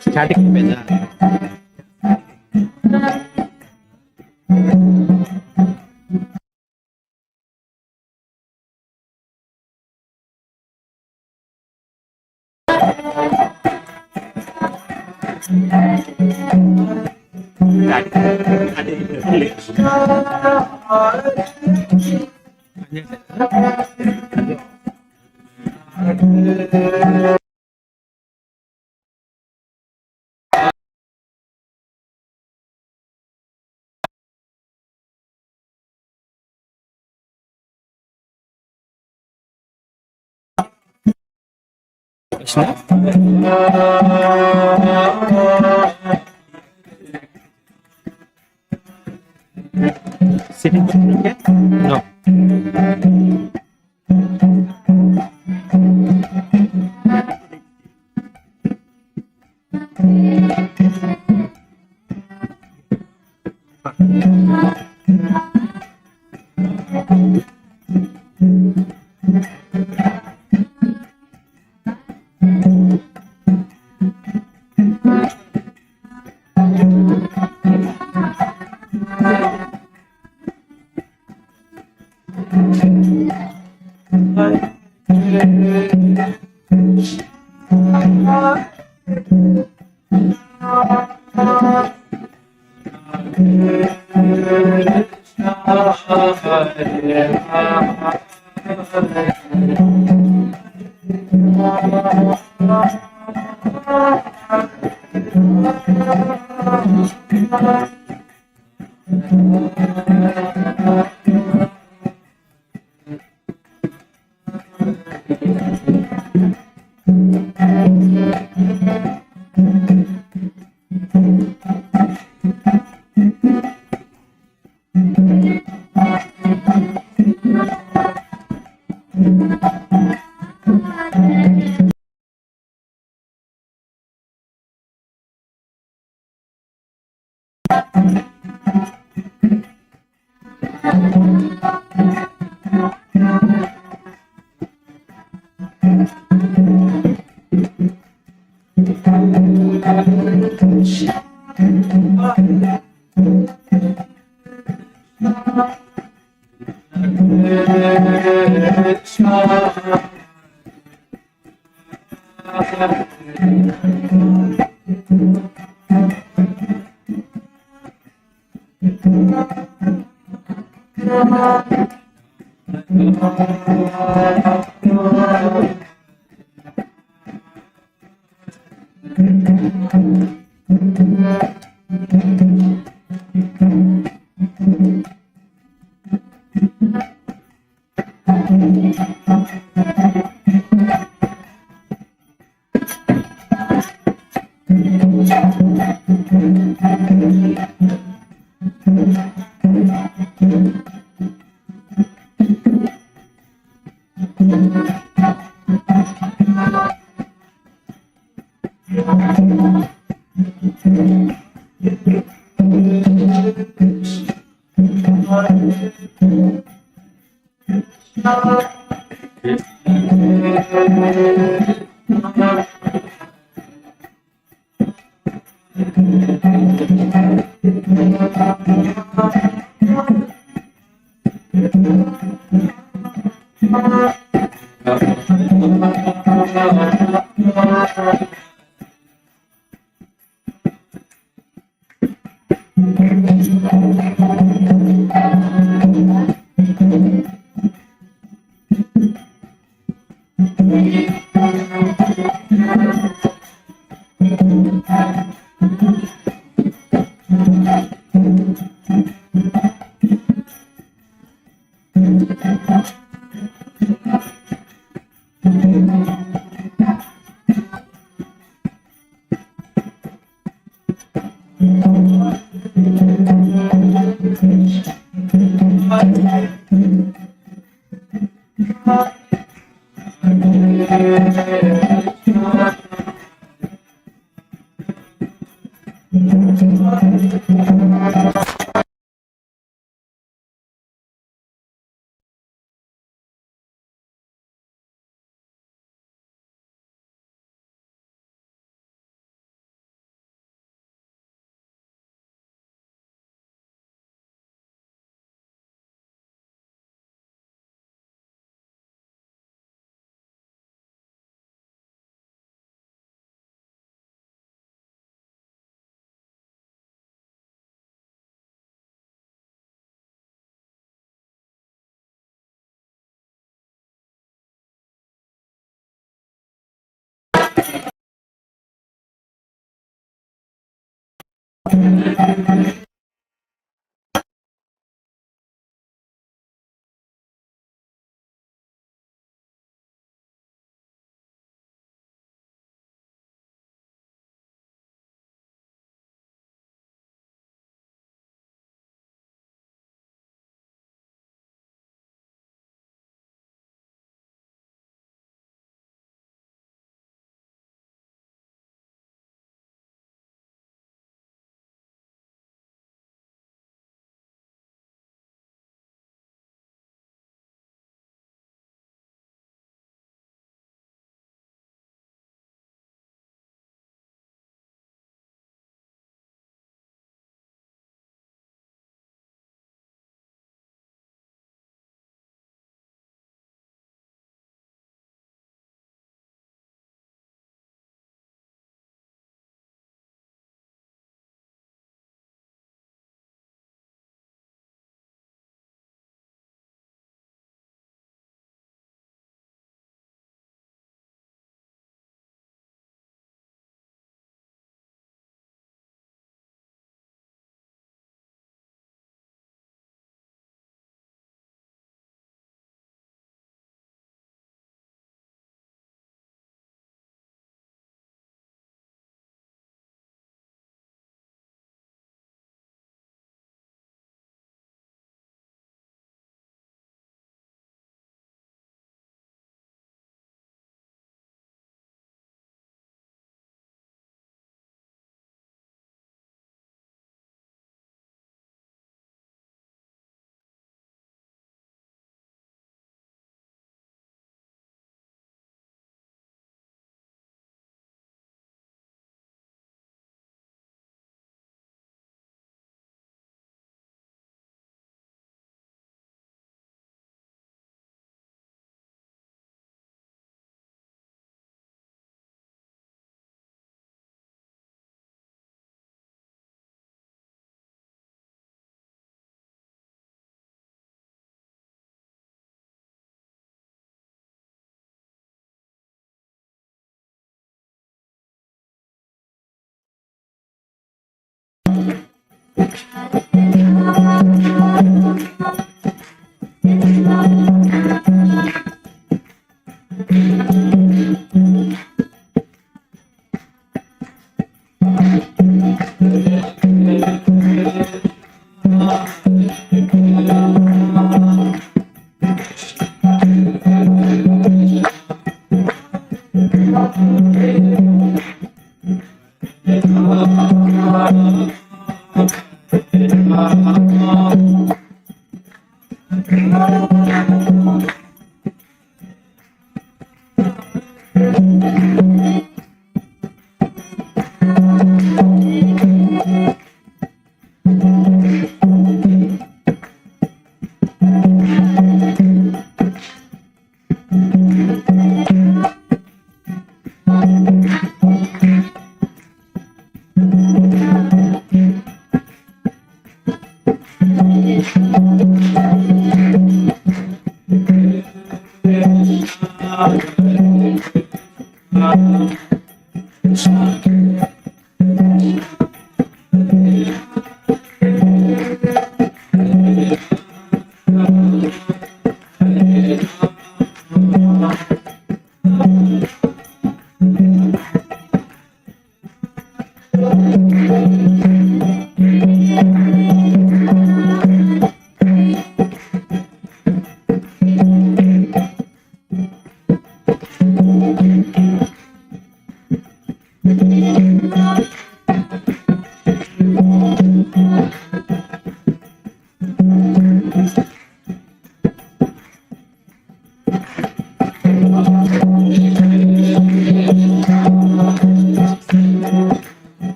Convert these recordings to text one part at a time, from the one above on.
Static అయిపోయిందా? Sitting okay? No.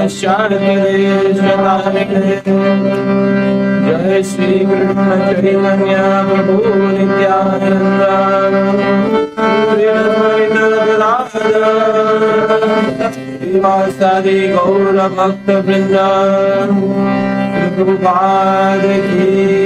पश्चात जय श्री कृष्ण चैतन्य प्रभु नित्यानंद श्रीवासादि गौर भक्त वृंद प्रभुपाद की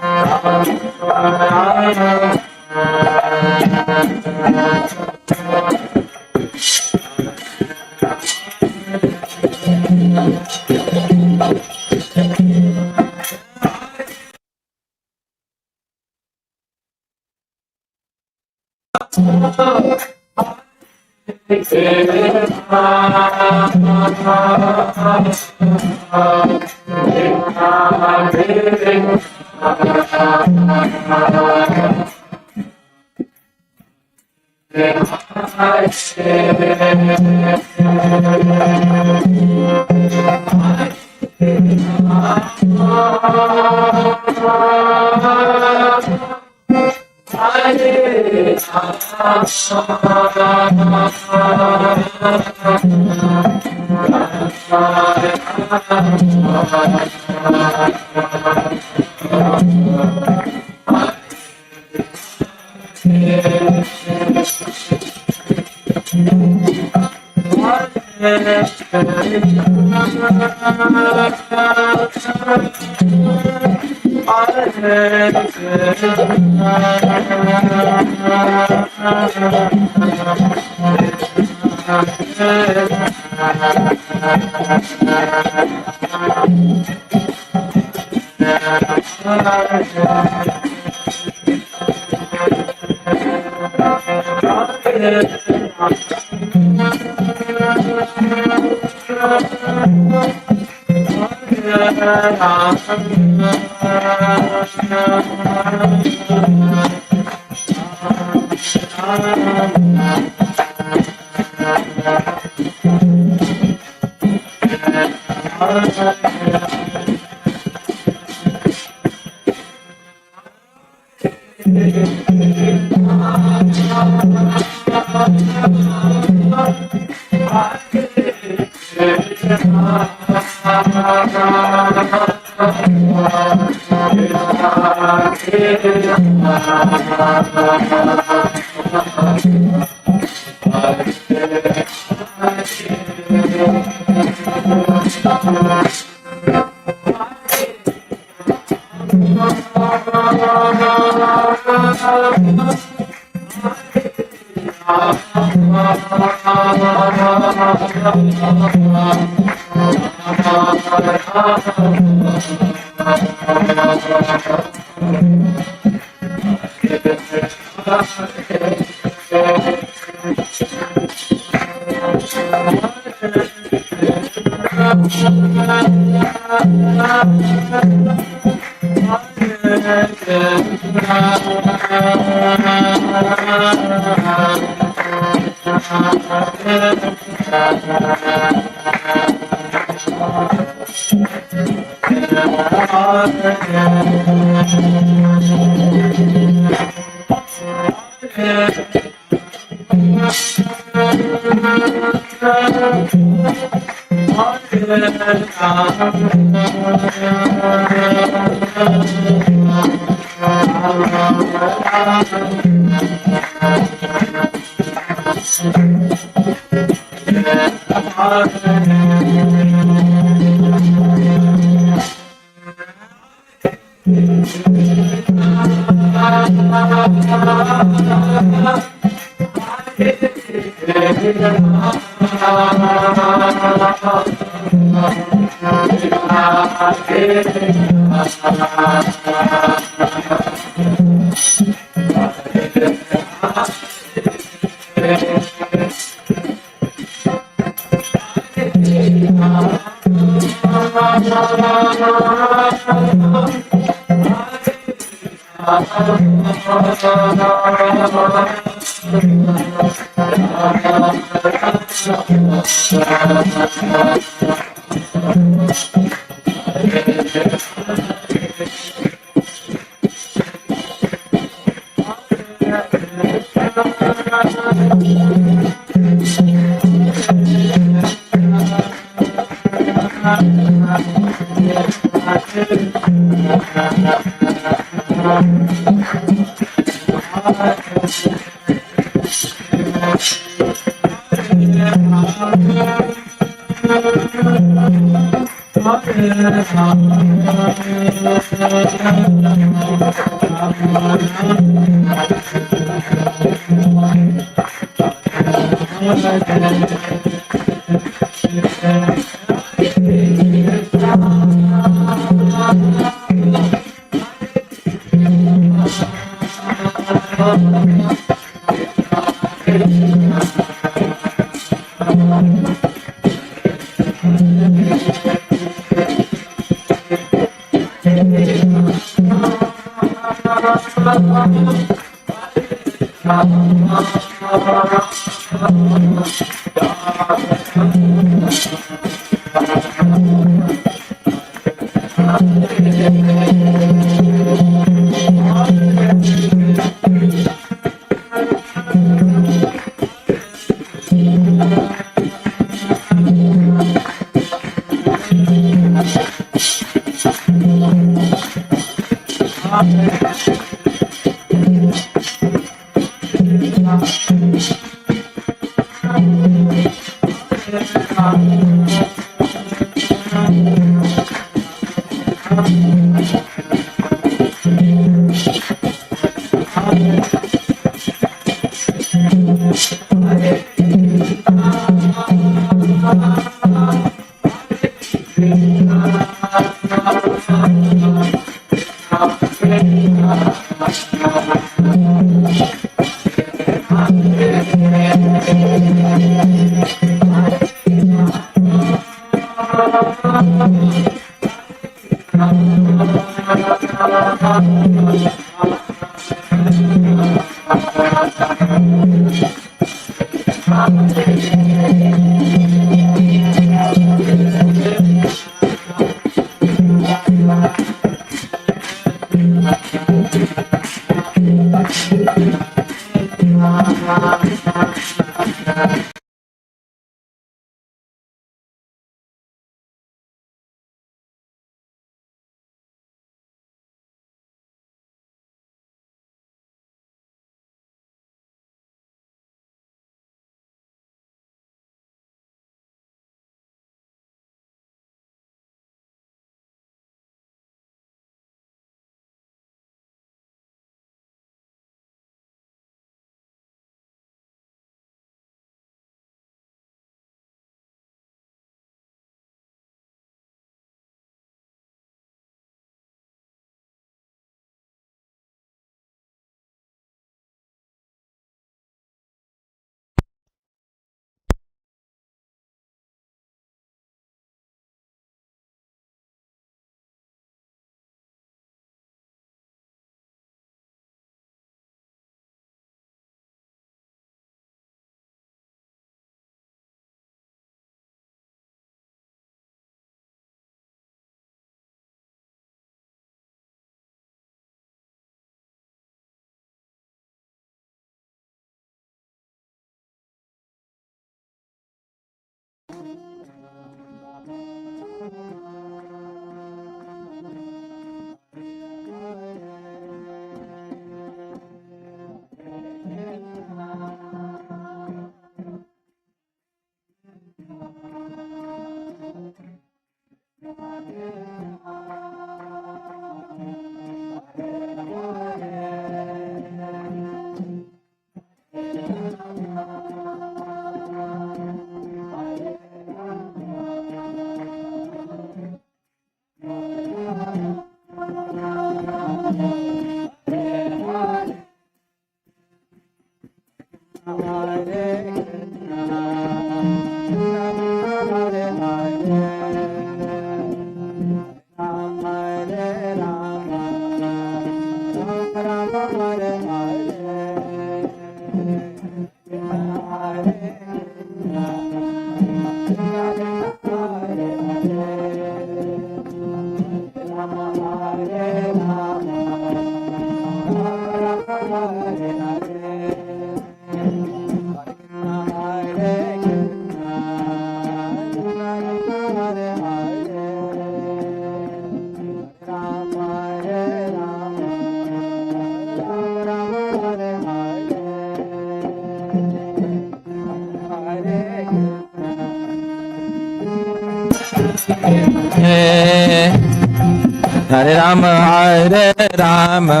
Hare Rama, Hare Rama,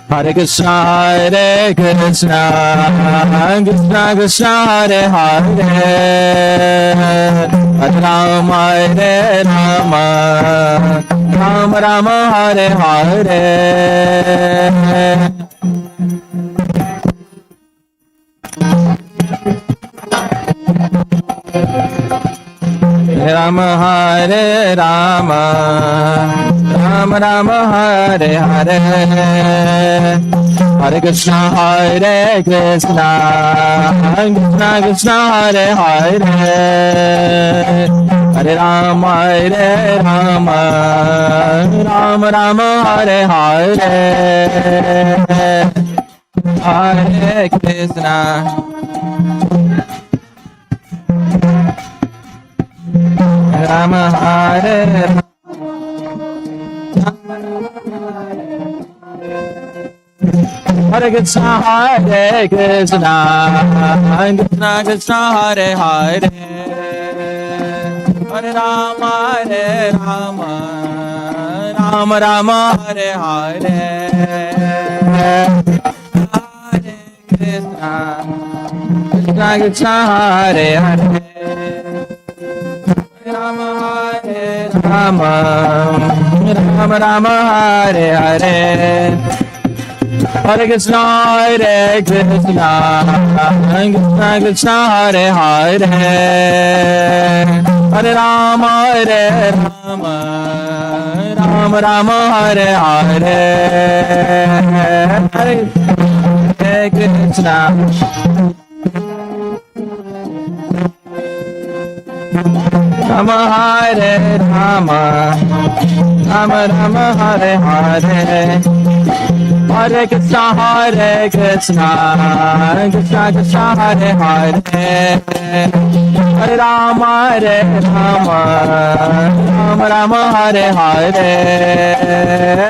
Hare Krishna, Hare Krishna, Krishna Krishna, Hare Hare, Hare Rama, Hare Rama, Rama Rama, Hare Hare. Hare Rama, Hare Rama, Rama Rama, Hare Hare, Hare Krishna, Hare Krishna, Krishna Krishna, Hare Hare, Hare Rama, Hare Rama, Rama Rama, Hare Hare, Hare Krishna, Rama, Hare Hare Krishna, Hare Krishna, Krishna Krishna, Hare Hare, Hare Rama, Hare Rama, Rama Rama, Hare Hare, Hare Krishna, Krishna Krishna, Hare Hare, Rama, Hare Rama, Rama Rama, Hare Hare, Hare Krishna, Hare Krishna, Krishna Krishna, Hare Hare, Hare Rama, Hare Rama, Rama Rama, Hare Hare, Hare Krishna, Rama, Hare Rama, Rama Rama, Hare Hare, Hare Krishna, Hare Krishna, Krishna Krishna, Hare Hare, Hare Rama, Hare Rama, Rama Rama, Hare Hare,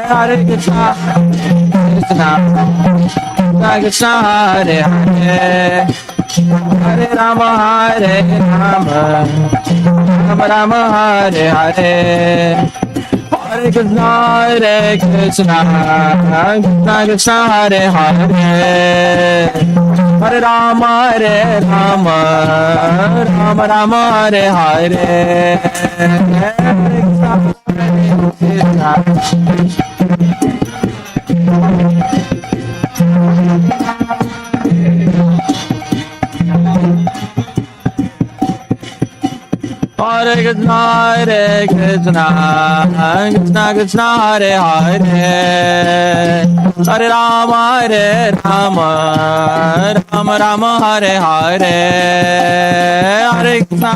Hare Krishna, Krishna Krishna, Hare Hare, Hare Rama, Hare Rama, Rama Rama, Hare Hare, Hare Krishna, Hare Krishna, Krishna Krishna, Hare Hare, Hare Rama, Hare Rama, Rama Rama, Hare Hare, Hare Krishna, Hare Krishna, Hare Krishna, Krishna Krishna, Hare Hare, Hare Rama, Hare Rama, Rama Rama, Hare Hare, Hare Krishna,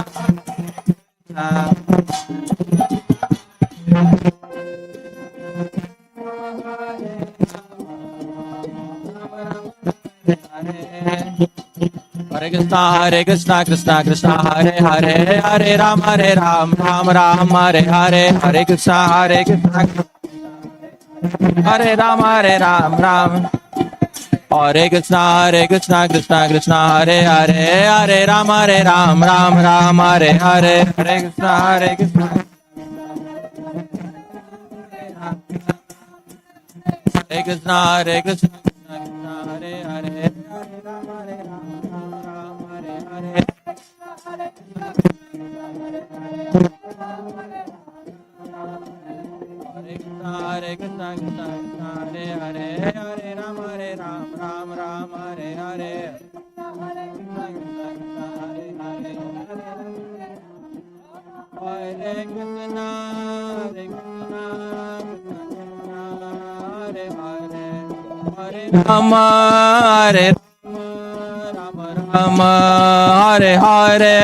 Hare Hare Krishna, Krishna Krishna, Hare Hare, Hare Ram, Ram Ram, Hare Hare, Hare Krishna, Krishna, Hare Ram, Ram. Hare Krishna, Krishna Krishna, Hare Hare, Hare Ram, Ram Ram, Hare Hare, Hare Krishna, Krishna. Hare Krishna, Krishna Krishna, Hare Hare, Hare Ram, Ram, Hare Hare. Hare Krishna, Krishna Krishna, Hare Hare, Hare Ram, Ram Hare Hare. Hare Krishna, Hare Krishna, Hare Hare, Hare Rama, Rama Rama, Hare Hare.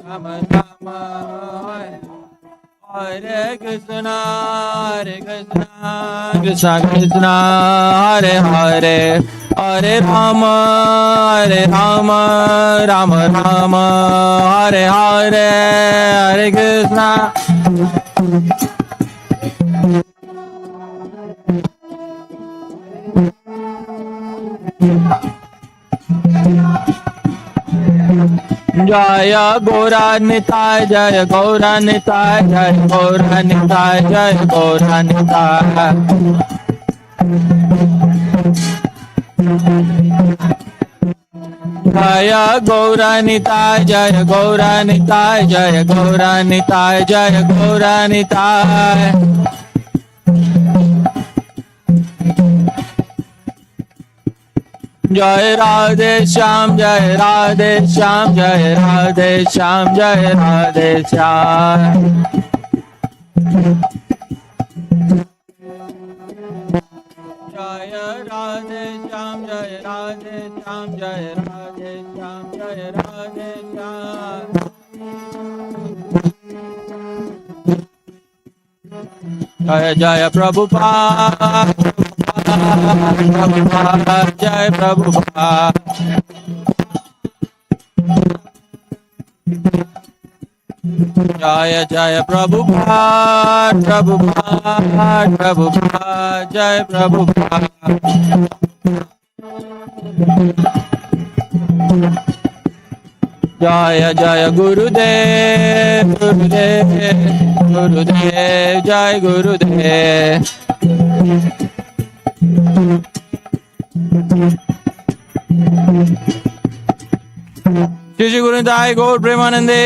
Rama Rama, Hare Krishna, Krishna Krishna, Hare Hare, Hare Rama, Rama Rama, Hare Hare, Hare Krishna. Jaya Gauranitai, Jaya Gauranitai, Jaya Gauranitai, Jaya Gauranitai. Jaya Gauranitai, Jaya Gauranitai, Jaya Gauranitai, Jaya Gauranitai. Jai Radhe Shyam, Jai Radhe Shyam, Jai Radhe Shyam, Jai Radhe Shyam. Jai Radhe Shyam, Jai Radhe Shyam, Jai Radhe Shyam, Jai Radhe Shyam. Jai Jai Prabhupada, Prabhupada, Jai Prabhupada. Jaya Jaya Prabhupada, Prabhupada, Prabhupada, Jai Prabhupada. Jaya Jaya Gurudev, Gurudev, Gurudev, Jai Gurudev. Shri Guru Nitai Gaur Premanande,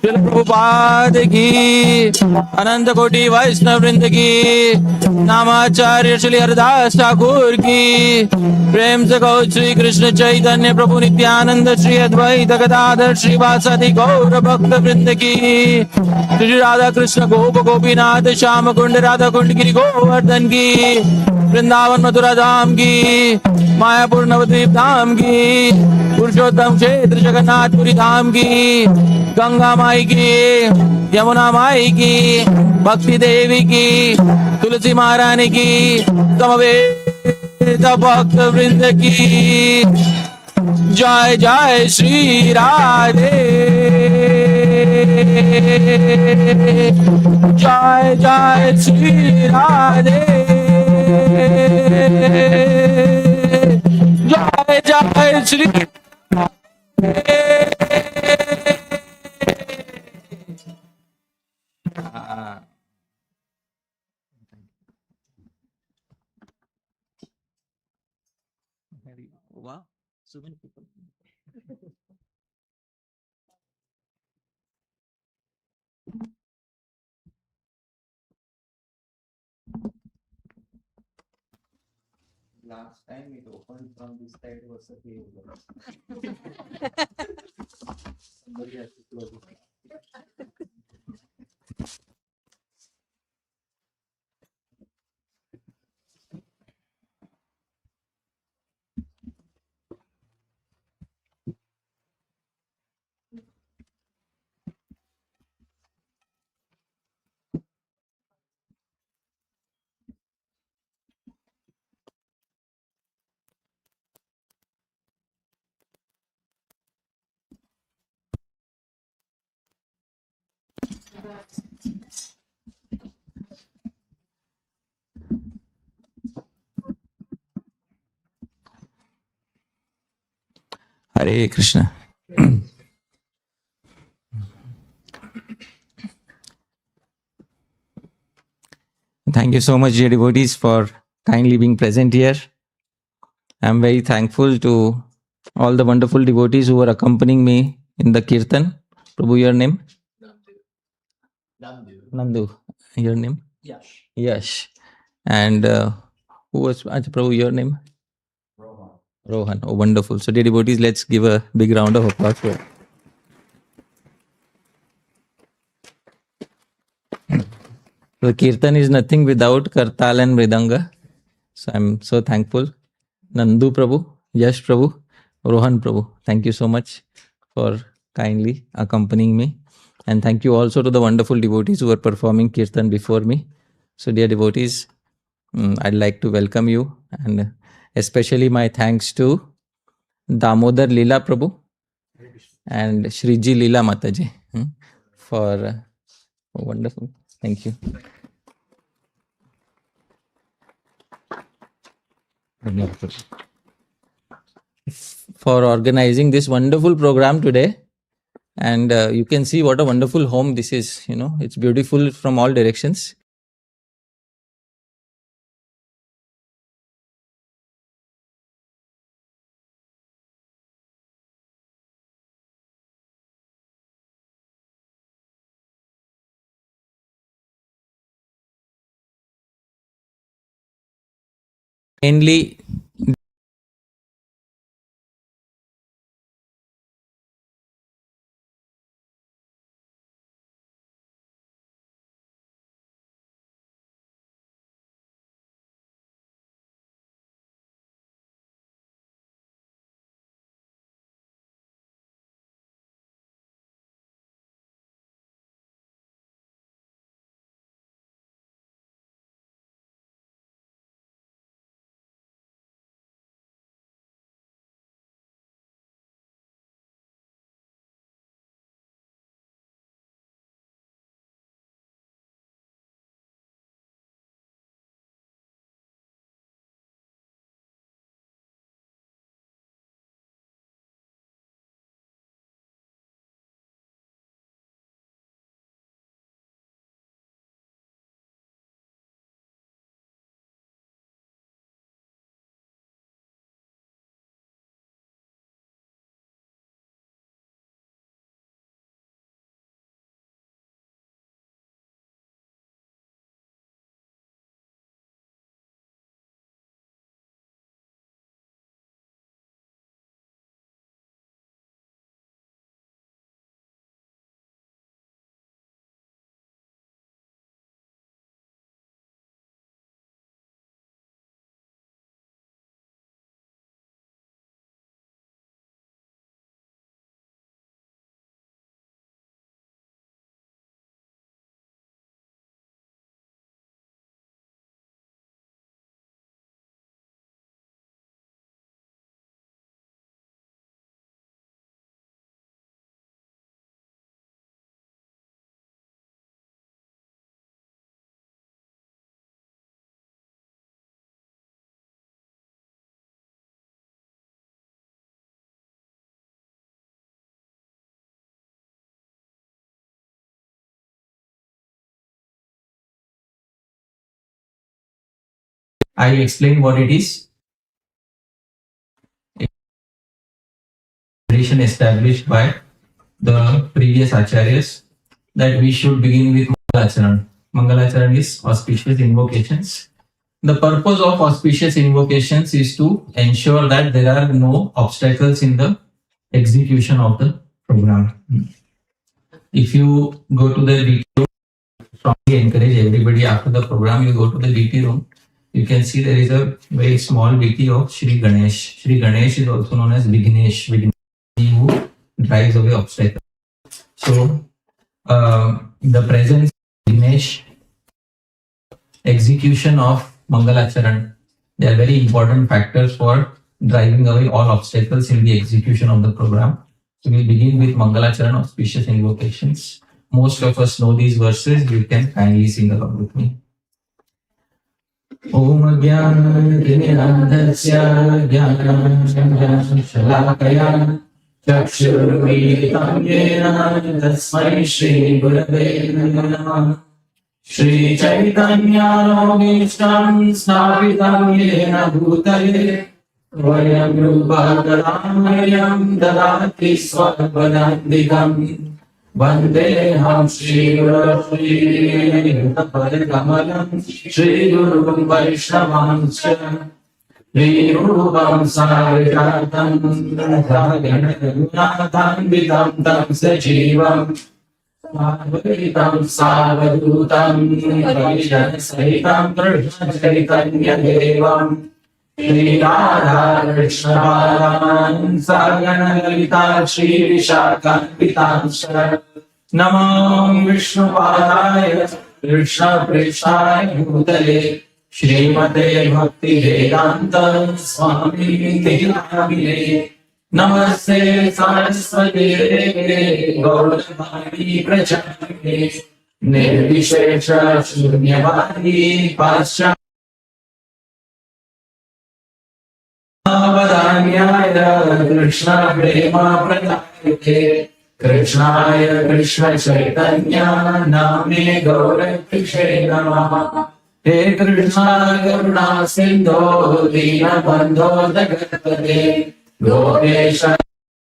Srila Prabhupada ki, Ananta Koti Vaishnava Vrinda ki, Namacharya Shri Haridas Thakur ki, Prem se Gaur Shri Krishna Chaitanya Prabhu Nityananda Shri Advaita Gadadhar Shri Vasadi Gaur Bhakta Vrinda ki, Shri Radha Krishna Gopa Gopinath Shama Kund Radha Kund Giri Govardhan ki, Vrindavan Mathura Dham की मायापुर नवद्वीप धाम की पुरुषोत्तम क्षेत्र जगन्नाथपुरी धाम की गंगा माई की यमुना माई की भक्ति देवी की तुलसी महारानी की समवेत भक्त वृंद की जय जय श्री राधे जय जय श्री राधे जय जय Shri Wow, so many people. Last time it opened from this side was a cave. Somebody has to close it. Hare Krishna. Thank you so much, dear devotees, for kindly being present here. I'm very thankful to all the wonderful devotees who were accompanying me in the kirtan. Prabhu, your name? Namdu. Your name? Yash. Yash. And who was Prabhu, your name? Rohan. Rohan. Oh, wonderful. So, dear devotees, let's give a big round of applause for it. The kirtan is nothing without kartal and mridanga. So, I'm so thankful. Nandu Prabhu, Yash Prabhu, Rohan Prabhu, thank you so much for kindly accompanying me. And thank you also to the wonderful devotees who were performing kirtan before me. So, dear devotees, I'd like to welcome you, and especially my thanks to Damodar Leela Prabhu and Shriji Leela Mataji for wonderful. Thank you. For organizing this wonderful program today. And you can see what a wonderful home this is. It's beautiful from all directions. Mainly I'll explain what it is. Tradition established by the previous acharyas that we should begin with Mangalacharan. Mangalacharan is auspicious invocations. The purpose of auspicious invocations is to ensure that there are no obstacles in the execution of the program. If you go to the DT room, strongly encourage everybody after the program, you go to the DT room. You can see there is a very small DT of Shri Ganesh. Shri Ganesh is also known as Vignesh, who drives away obstacles. So, the presence of Vignesh, execution of Mangalacharan, they are very important factors for driving away all obstacles in the execution of the program. So, we'll begin with Mangalacharan auspicious invocations. most of us know these verses. You can kindly sing along with me. Om Jnana-Tinandasya Jnana-Shalakaya Chakshurmilitam Yena Tasmai Shri Gurave Namah. Shri Chaitanya Navishtam Snapitam Yena Bhutale Vayam Rupa Gadamayam Dadati Swapadandikam Vandeham Shri Guru Kamalam Shri Guru Vaishnavamsya Shri Rupam Sarijatam Dhaganatam Vitam Tam Sajivam Advaitam Savadutam Vaishnav Sahitam Krishna Chaitanya Devam Shri Radha Krishna Balavan Sagana Lalita Shri Vishakhampitamsha Namo Vishnu Padaya Krishna Preshaya Bhutale Shrimate Bhakti Vedanta Swami Nityanamine Namaste Saraswati Deve Gauravani Prajapate Nirvishesha Shunyavadi Pascha Avadanyaya Krishna Prema Pradayate Krishnaya Krishna Chaitanya Name Gaurapishe Namaha He Krishna Karuna Sindho Dina Bandho Dagatpate Gopesha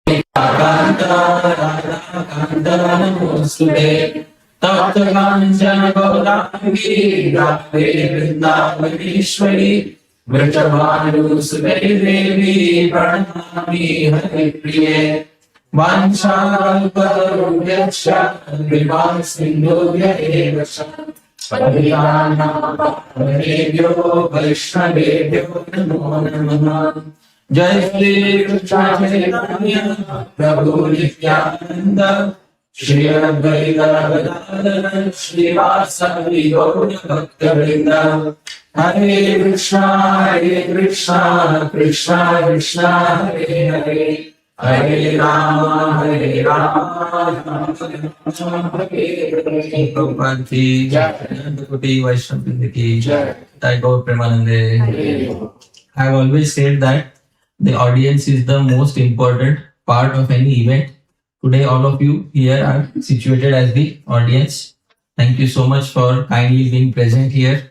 Kanta Radha Kanta Namostude Tapta Kanchana Gaurangi Radhe Vrindavaneshwari Vrajavanu Sudai Devi Pranami Hari Priye Vanchakalparubhyascha Kripa Sindhubhya Evascha Padiyana Pavanebhyo Vaishnavebhyo Namo Namaha Jai Shri Krishna Chaitanya Prabhu Nityananda Shri Advaita Gadadhara Shri Vasavi Gaura Bhakta-vrinda Hare Krishna Krishna Krishna Hare Hare Hare Rama Rama Hare Hare Prabhupada ki jai, Koti Vaishnava Vrinda ki jai, Jai Gaur Premanande. I have always said that the audience is the most important part of any event. Today, all of you here are situated as the audience. Thank you so much for kindly being present here.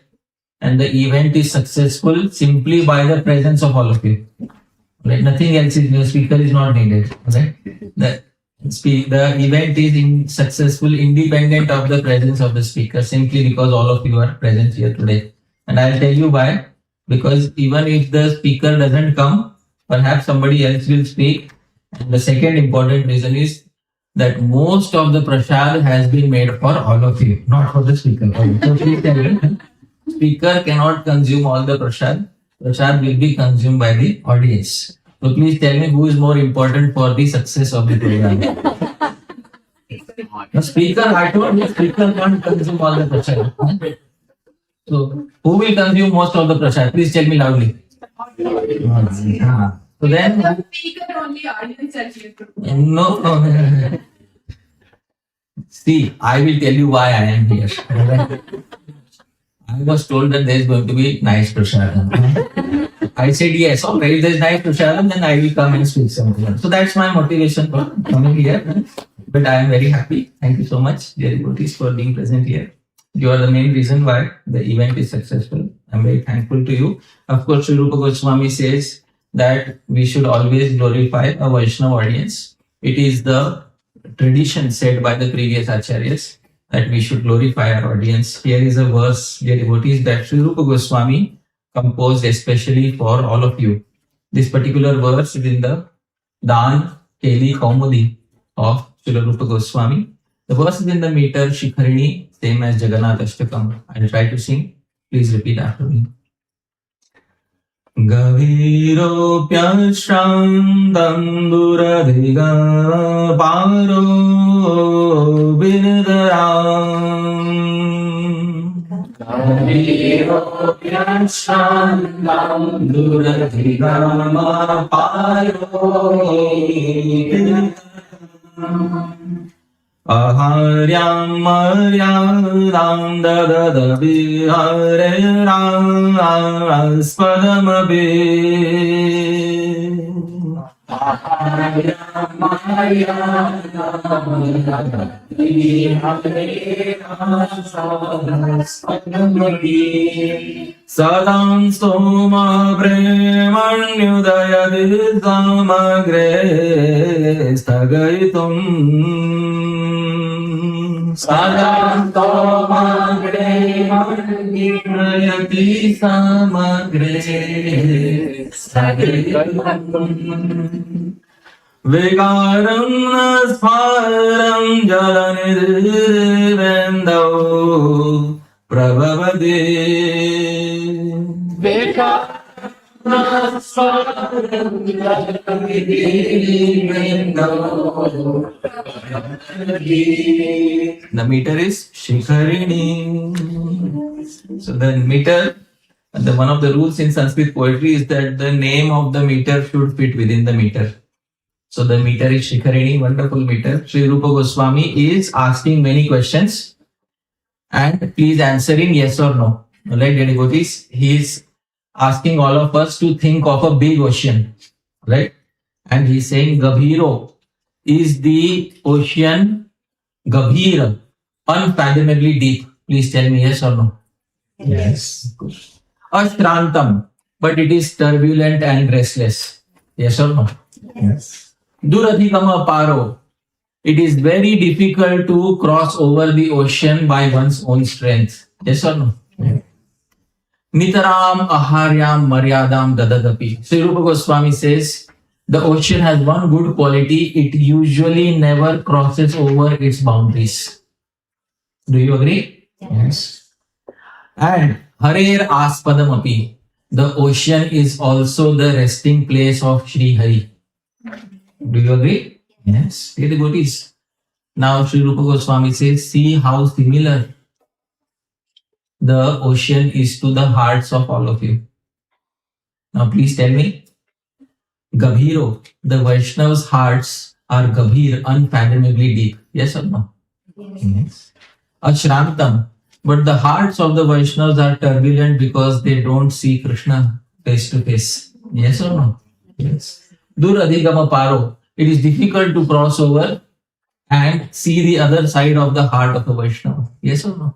And the event is successful simply by the presence of all of you. Right? Nothing else is, the speaker is not needed. Right? The event is successful independent of the presence of the speaker, simply because all of you are present here today. And I'll tell you why. Because even if the speaker doesn't come, perhaps somebody else will speak. And the second important reason is that most of the prasad has been made for all of you, not for the speaker. So please tell me, speaker cannot consume all the prasad. Prasad will be consumed by the audience. So please tell me who is more important for the success of the program. The speaker, I told you, speaker can't consume all the prasad. So who will consume most of the prasad? Please tell me loudly. So then, the speaker only, audience are here. No. See, I will tell you why I am here. I was told that there is going to be nice prasadam. I said yes. All right, if there is nice prasadam, then I will come and speak something. So that's my motivation for coming here. But I am very happy. Thank you so much, dear devotees, for being present here. You are the main reason why the event is successful. I am very thankful to you. Of course, Sri Rupa Goswami says that we should always glorify a Vaishnava audience. It is the tradition said by the previous acharyas that we should glorify our audience. Here is a verse, dear devotees, that Sri Rupa Goswami composed especially for all of you. This particular verse is in the Dan Keli Kaumudi of Sri Rupa Goswami. The verse is in the meter Shikharini, same as Jagannath Ashtakam. I will try to sing. Please repeat after me. Gaviropyashrandanduradiga paro vidaram Gaviropyashrandanduradiga paro vidaram Aharyam maryadam dadada vihare raspadamabe. Aharyam maryadam vihare raspadamabe. Sadam stoma premanyudayadi samagre stagaitum. Sadam stoma premanyudayadi samagre stagaitum. Vikaram nasparam jalanidrivendau prabhavade. The meter is Shikharini. So the meter, one of the rules in Sanskrit poetry is that the name of the meter should fit within the meter. So the meter is Shikharini, wonderful meter. Sri Rupa Goswami is asking many questions and please answer in yes or no. Alright, dear devotees, he is asking all of us to think of a big ocean, right? And he's saying Gabhiro is the ocean, Gabhir, unfathomably deep. Please tell me yes or no. Yes. Ashrantam, but it is turbulent and restless. Yes or no? Yes. Duradhikama Paro, it is very difficult to cross over the ocean by one's own strength. Yes or no? Yes. Nitaram aharyam maryadam dadadapi. Sri Rupa Goswami says, the ocean has one good quality, it usually never crosses over its boundaries. Do you agree? Yes. And Harer aspadam api. The ocean is also the resting place of Sri Hari. Do you agree? Yes. Dear devotees. Now Sri Rupa Goswami says, see how similar the ocean is to the hearts of all of you. Now please tell me, Gabhiro, the Vaishnav's hearts are Gabhir, unfathomably deep. Yes or no? Yes. Ashrantam, but the hearts of the Vaishnavas are turbulent because they don't see Krishna face to face. Yes or no? Yes. Duradhigama Paro, it is difficult to cross over and see the other side of the heart of a Vaishnava. Yes or no?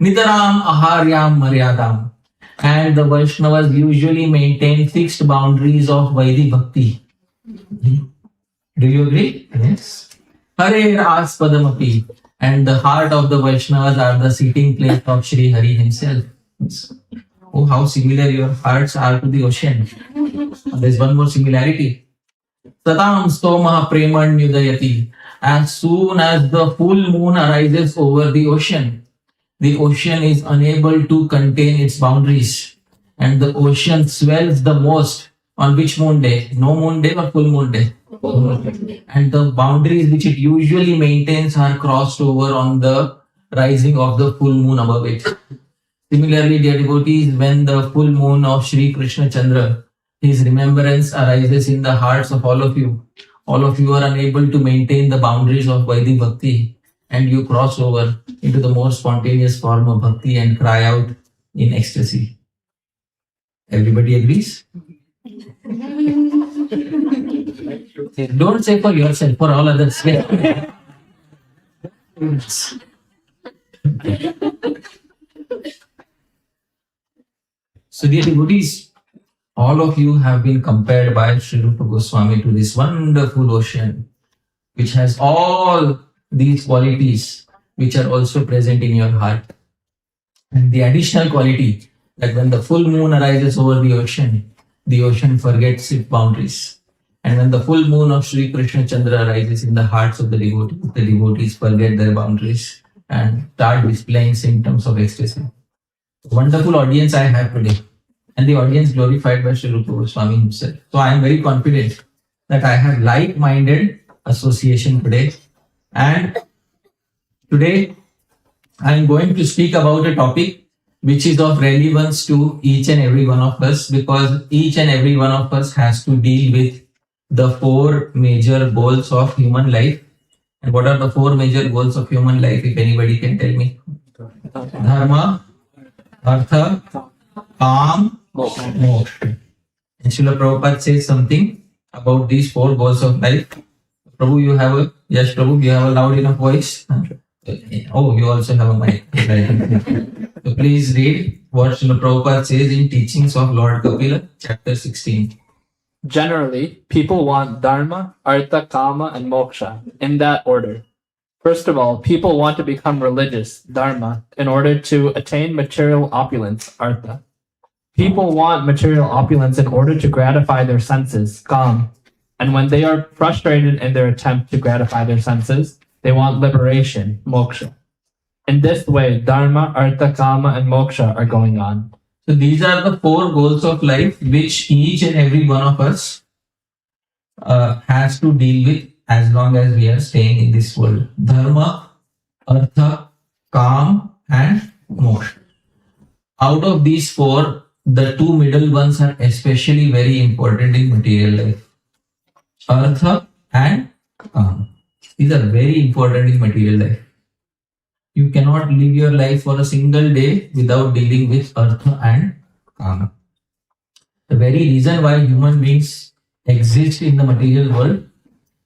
Nitaram aharyam maryadam. And the Vaishnavas usually maintain fixed boundaries of Vaidhi Bhakti. Do you agree? Yes. Hare aspadamapi. And the heart of the Vaishnavas are the seating place of Sri Hari himself. Yes. Oh, how similar your hearts are to the ocean. There's one more similarity. Tatam stoma premanyudayati. As soon as the full moon arises over the ocean is unable to contain its boundaries. And the ocean swells the most on which moon day? No moon day or full moon day? And the boundaries which it usually maintains are crossed over on the rising of the full moon above it. Similarly, dear devotees, when the full moon of Sri Krishna Chandra, his remembrance arises in the hearts of all of you are unable to maintain the boundaries of Vaidhi Bhakti and you cross over into the most spontaneous form of Bhakti and cry out in ecstasy. Everybody agrees? Don't say for yourself, for all others. So dear devotees, all of you have been compared by Sri Rupa Goswami to this wonderful ocean, which has all these qualities which are also present in your heart. And the additional quality that when the full moon arises over the ocean forgets its boundaries. And when the full moon of Sri Krishna Chandra arises in the hearts of the devotees forget their boundaries and start displaying symptoms of ecstasy. Wonderful audience I have today. And the audience glorified by Sri Rupa Goswami himself. So I am very confident that I have like-minded association today. And today I am going to speak about a topic which is of relevance to each and every one of us, because each and every one of us has to deal with the four major goals of human life, And what are the four major goals of human life, if anybody can tell me? Dharma, Artha, Kam, Moksha. And Srila Prabhupada says something about these four goals of life. Prabhu, you have a, yes, Prabhu, you have a loud enough voice. Oh, you also have a mic. So please read what Srila Prabhupada says in Teachings of Lord Kapila, chapter 16. Generally, people want dharma, artha, kama, and moksha in that order. First of all, people want to become religious, dharma, in order to attain material opulence, artha. People want material opulence in order to gratify their senses, kam. And when they are frustrated in their attempt to gratify their senses, they want liberation, moksha. In this way, dharma, artha, kama, and moksha are going on. So these are the four goals of life which each and every one of us has to deal with as long as we are staying in this world. Dharma, Artha, Kam, and Moksha. Out of these four, the two middle ones are especially very important in material life. Artha and Kam. These are very important in material life. You cannot live your life for a single day without dealing with Artha and Kama. The very reason why human beings exist in the material world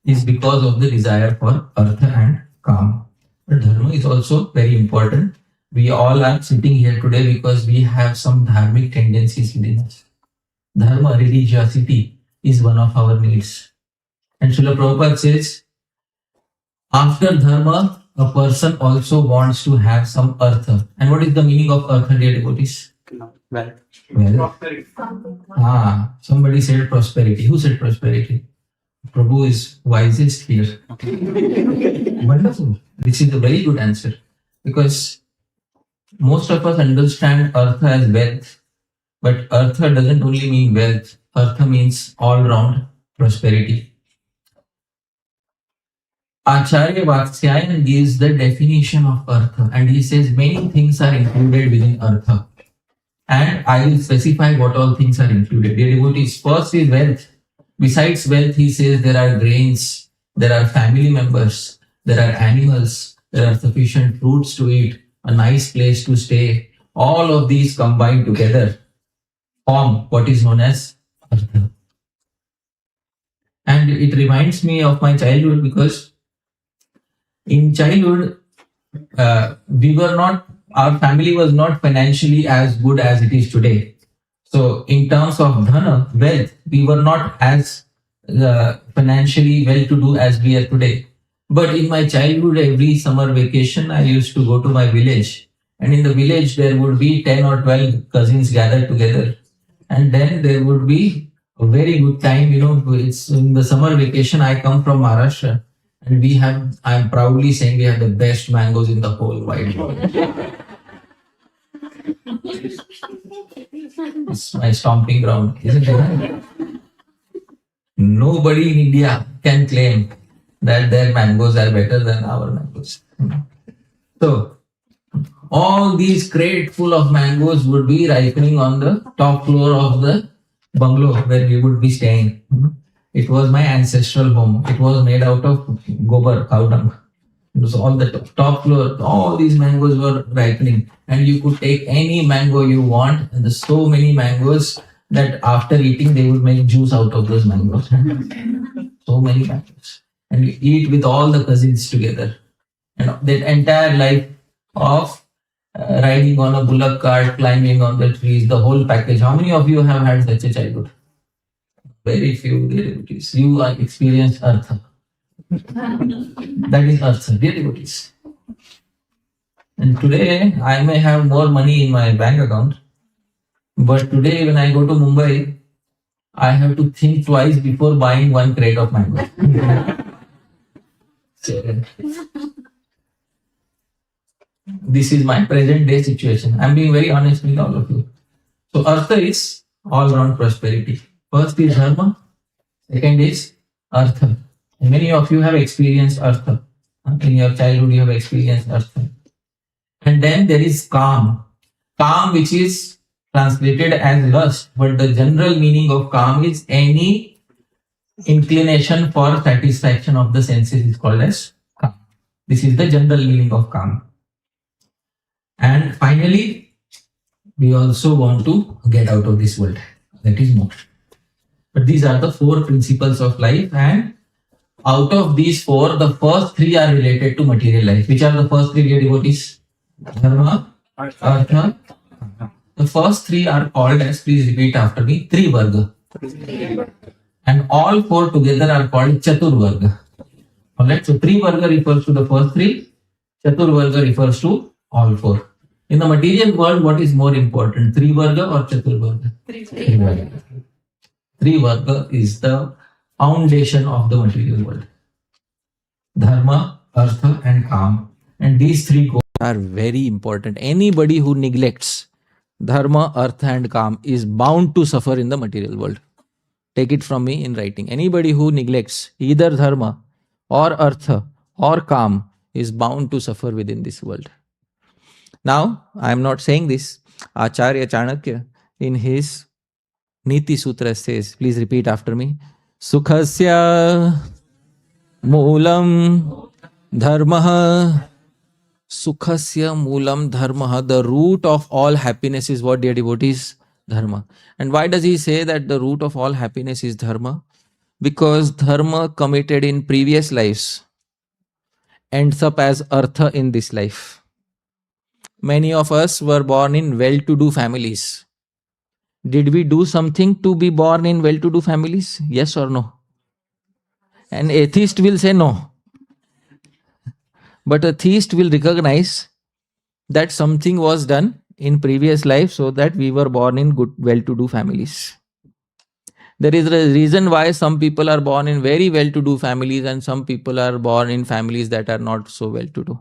is because of the desire for Artha and Kama. But Dharma is also very important. We all are sitting here today because we have some dharmic tendencies within us. Dharma, religiosity, is one of our needs. And Srila Prabhupada says, after Dharma, a person also wants to have some artha. And what is the meaning of artha, dear devotees? Well, Somebody said prosperity. Who said prosperity? Prabhu is wisest here. Wonderful. This is a very good answer. Because most of us understand artha as wealth. But artha doesn't only mean wealth. Artha means all-round prosperity. Acharya Vatsyayan gives the definition of artha, and he says many things are included within artha. And I will specify what all things are included. Dear devotees, first is wealth. Besides wealth, he says there are grains, there are family members, there are animals, there are sufficient fruits to eat, a nice place to stay. All of these combined together form what is known as artha. And it reminds me of my childhood because in childhood, our family was not financially as good as it is today. So in terms of dhana, wealth, we were not as financially well-to-do as we are today. But in my childhood, every summer vacation, I used to go to my village. And in the village, there would be 10 or 12 cousins gathered together. And then there would be a very good time. It's in the summer vacation, I come from Maharashtra. And I'm proudly saying we have the best mangoes in the whole wide world. It's my stomping ground, isn't it? Nobody in India can claim that their mangoes are better than our mangoes. So, all these crates full of mangoes would be ripening on the top floor of the bungalow where we would be staying. It was my ancestral home. It was made out of gobar, cow dung. It was all the top floor. All these mangoes were ripening. And you could take any mango you want. And there's so many mangoes that after eating, they would make juice out of those mangoes. So many mangoes. And you eat with all the cousins together. And that entire life of riding on a bullock cart, climbing on the trees, the whole package. How many of you have had such a childhood? Very few devotees. You experienced artha. That is artha, dear devotees. And today, I may have more money in my bank account. But today, when I go to Mumbai, I have to think twice before buying one crate of mango. This is my present day situation. I'm being very honest with all of you. So, artha is all-round prosperity. First is dharma, second is artha. And many of you have experienced artha. In your childhood, you have experienced artha. And then there is kam. Kam, which is translated as lust, but the general meaning of kam is any inclination for satisfaction of the senses is called as kam. This is the general meaning of calm. And finally, we also want to get out of this world. That is moksha. But these are the 4 principles of life, and out of these 4, the first 3 are related to material life. Which are the first 3, dear devotees? Dharma, Artha. The first 3 are called as, please repeat after me, Trivarga. And all 4 together are called Chaturvarga. Alright, so Trivarga refers to the first 3, Chaturvarga refers to all 4. In the material world, what is more important, Trivarga or Chaturvarga? Trivarga. Trivarga is the foundation of the material world. Dharma, Artha and Kam. And these 3 are very important. Anybody who neglects Dharma, Artha and Kam is bound to suffer in the material world. Take it from me in writing. Anybody who neglects either Dharma or Artha or Kam is bound to suffer within this world. Now, I am not saying this. Acharya Chanakya in his Niti Sutra says, please repeat after me. Sukhasya Moolam Dharmaha. Sukhasya Moolam Dharmaha. The root of all happiness is what, dear devotees? Dharma. And why does he say that the root of all happiness is Dharma? Because Dharma committed in previous lives ends up as Artha in this life. Many of us were born in well-to-do families. Did we do something to be born in well-to-do families? Yes or no? An atheist will say no. But a theist will recognize that something was done in previous life so that we were born in good, well-to-do families. There is a reason why some people are born in very well-to-do families and some people are born in families that are not so well-to-do.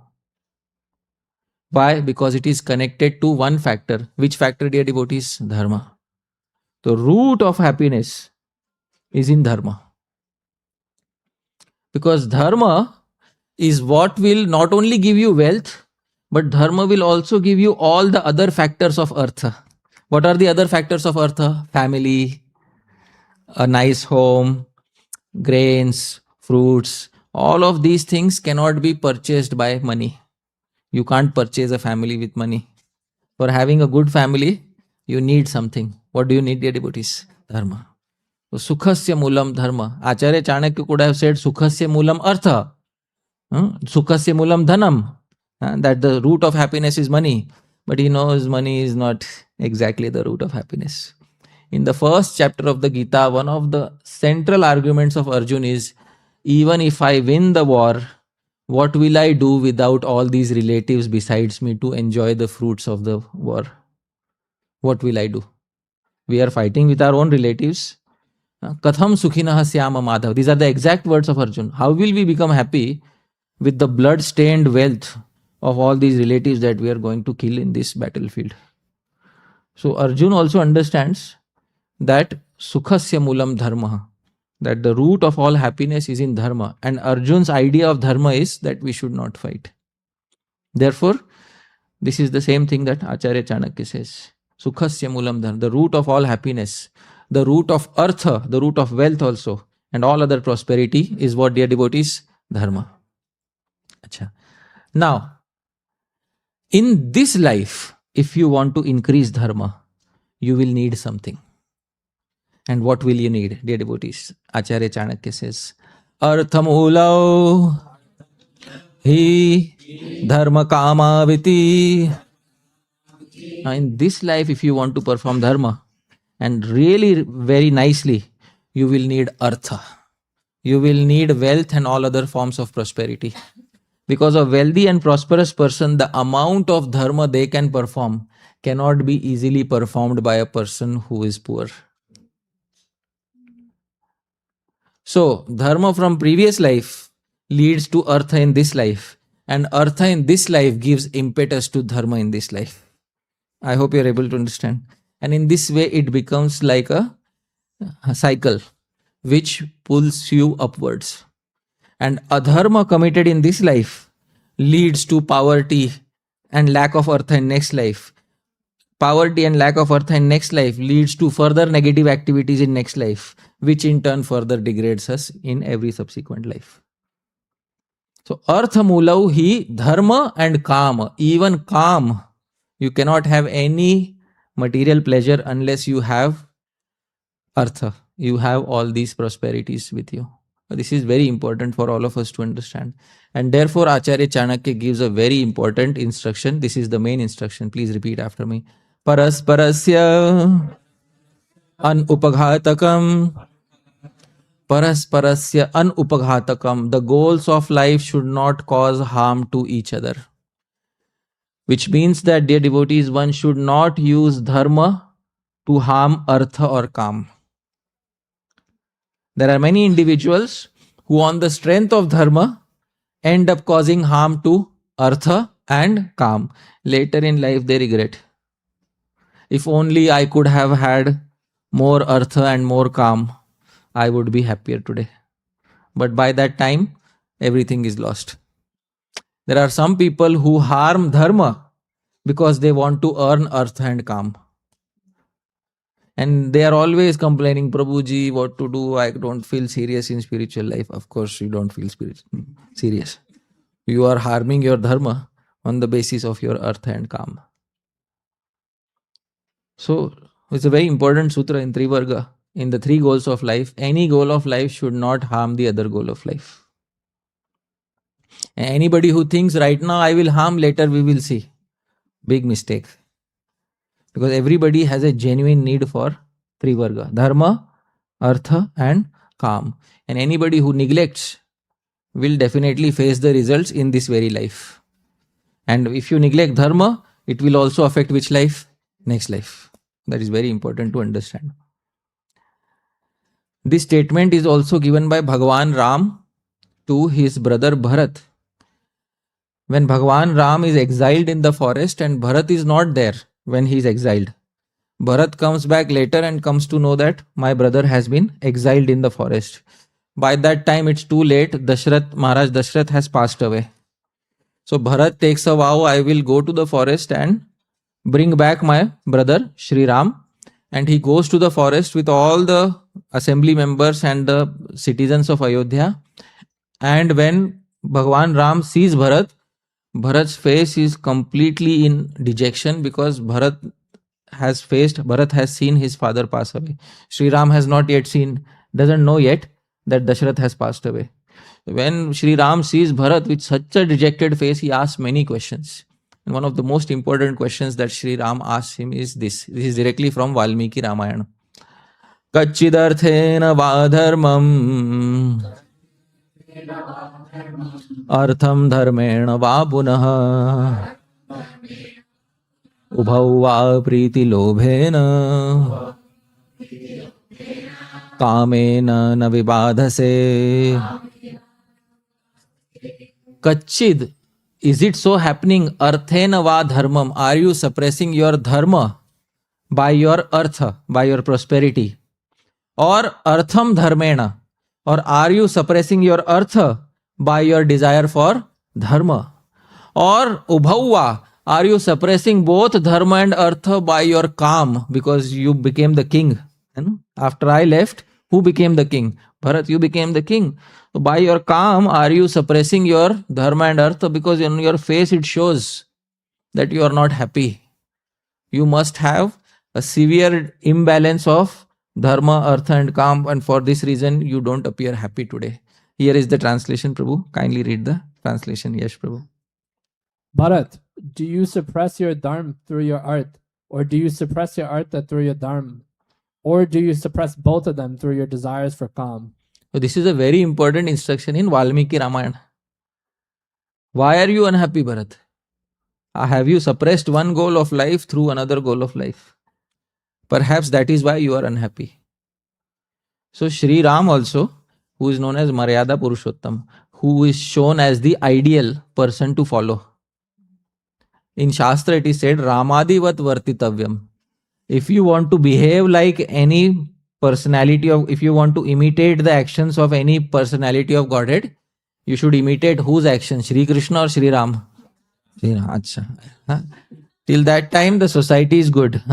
Why? Because it is connected to one factor. Which factor, dear devotees? Dharma. The root of happiness is in Dharma. Because Dharma is what will not only give you wealth, but Dharma will also give you all the other factors of Artha. What are the other factors of Artha? Family, a nice home, grains, fruits. All of these things cannot be purchased by money. You can't purchase a family with money. For having a good family, you need something. What do you need, dear devotees? Dharma. So, Sukhasya Moolam Dharma. Acharya Chanakya could have said Sukhasya Moolam Artha. Sukhasya Moolam Dhanam. That the root of happiness is money. But he knows money is not exactly the root of happiness. In the first chapter of the Gita, one of the central arguments of Arjuna is, even if I win the war, what will I do without all these relatives besides me to enjoy the fruits of the war? What will I do? We are fighting with our own relatives. Katham Sukhinaha Syama Madhav. These are the exact words of Arjuna. How will we become happy with the blood-stained wealth of all these relatives that we are going to kill in this battlefield? So Arjuna also understands that Sukhasya Moolam Dharma, that the root of all happiness is in Dharma. And Arjuna's idea of Dharma is that we should not fight. Therefore, this is the same thing that Acharya Chanakya says. Sukhasya Moolam Dharma, the root of all happiness, the root of Artha, the root of wealth also, and all other prosperity is what, dear devotees? Dharma. Achha. Now, in this life, if you want to increase Dharma, you will need something. And what will you need, dear devotees? Acharya Chanakya says, Arthamoolau hi dharma kama viti. Now in this life, if you want to perform dharma, and really very nicely, you will need artha. You will need wealth and all other forms of prosperity. Because a wealthy and prosperous person, the amount of dharma they can perform cannot be easily performed by a person who is poor. So, dharma from previous life leads to artha in this life, and artha in this life gives impetus to dharma in this life. I hope you are able to understand. And in this way, it becomes like a cycle which pulls you upwards. And adharma committed in this life leads to poverty and lack of artha in next life. Poverty and lack of artha in next life leads to further negative activities in next life, which in turn further degrades us in every subsequent life. So artha mulau hi dharma and kama. Even kam, you cannot have any material pleasure unless you have artha. You have all these prosperities with you. This is very important for all of us to understand. And therefore Acharya Chanakya gives a very important instruction. This is the main instruction. Please repeat after me. Parasparasya anupaghatakam. Parasparasya anupaghatakam. The goals of life should not cause harm to each other. Which means that, dear devotees, one should not use dharma to harm artha or kam. There are many individuals who on the strength of dharma end up causing harm to artha and kam. Later in life they regret. If only I could have had more artha and more kam, I would be happier today. But by that time, everything is lost. There are some people who harm dharma because they want to earn artha and kam. And they are always complaining, Prabhuji, what to do? I don't feel serious in spiritual life. Of course, you don't feel serious. You are harming your dharma on the basis of your artha and kam. So, it's a very important sutra in Trivarga. In the three goals of life, any goal of life should not harm the other goal of life. And anybody who thinks right now I will harm, later we will see. Big mistake. Because everybody has a genuine need for Trivarga. Dharma, artha and kam. And anybody who neglects will definitely face the results in this very life. And if you neglect dharma, it will also affect which life? Next life. That is very important to understand. This statement is also given by Bhagavan Ram to his brother Bharat. When Bhagavan Ram is exiled in the forest and Bharat is not there when he is exiled, Bharat comes back later and comes to know that my brother has been exiled in the forest. By that time it's too late. Maharaj Dashrath has passed away. So Bharat takes a vow, I will go to the forest and bring back my brother Shri Ram. And he goes to the forest with all the assembly members and the citizens of Ayodhya. And when Bhagavan Ram sees Bharat, Bharat's face is completely in dejection because Bharat has seen his father pass away. Sri Ram has not yet seen, doesn't know yet that Dashrath has passed away. When Sri Ram sees Bharat with such a dejected face, he asks many questions. And one of the most important questions that Sri Ram asks him is this. This is directly from Valmiki Ramayana. Kachidarthena vadharmam artham dharmena va punah ubhau va priti lobhena kamena na vibadhase. Kachid, is it so happening? Arthena va dharmam. Are you suppressing your dharma by your artha, by your prosperity? Or artham dharmena? Or are you suppressing your artha by your desire for dharma? Or ubhauva? Are you suppressing both dharma and artha by your kam because you became the king? After I left, who became the king? Bharat, you became the king. So by your kam, are you suppressing your dharma and artha? Because in your face it shows that you are not happy. You must have a severe imbalance of dharma, artha and kam, and for this reason you don't appear happy today. Here is the translation, Prabhu. Kindly read the translation. Yes, Prabhu. Bharat, do you suppress your dharma through your art? Or do you suppress your artha through your dharma? Or do you suppress both of them through your desires for kam? So this is a very important instruction in Valmiki Ramayana. Why are you unhappy, Bharat? Have you suppressed one goal of life through another goal of life? Perhaps that is why you are unhappy. So Shri Ram also, who is known as Maryada Purushottam, who is shown as the ideal person to follow. In Shastra it is said, Ramadivat Vartitavyam. If you want to behave like any personality if you want to imitate the actions of any personality of Godhead, you should imitate whose actions? Shri Krishna or Shri Ram? Shri Ram. Achha. Till that time the society is good.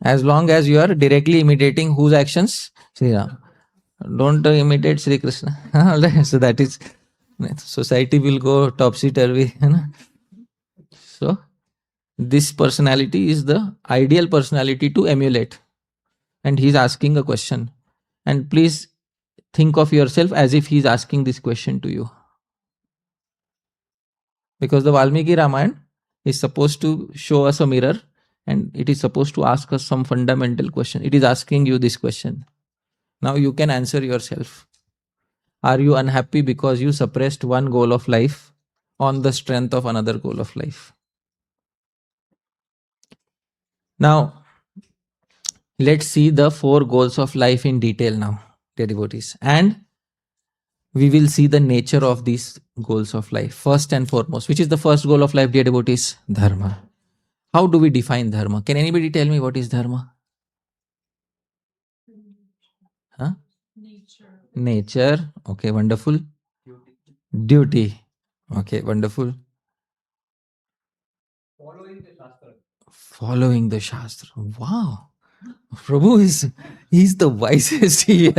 As long as you are directly imitating whose actions? Shri Ram. Don't imitate Shri Krishna. So that is Society will go topsy-turvy. So, this personality is the ideal personality to emulate. And he's asking a question. And please think of yourself as if he's asking this question to you. Because the Valmiki Ramayana is supposed to show us a mirror and it is supposed to ask us some fundamental question. It is asking you this question. Now you can answer yourself. Are you unhappy because you suppressed one goal of life on the strength of another goal of life? Now, let's see the 4 goals of life in detail now, dear devotees. And we will see the nature of these goals of life. First and foremost, which is the first goal of life, dear devotees? Dharma. How do we define dharma? Can anybody tell me what is dharma? Huh? Nature. Okay, wonderful. Duty. Okay, wonderful. Following the Shastra. Wow. Prabhu he's the wisest here.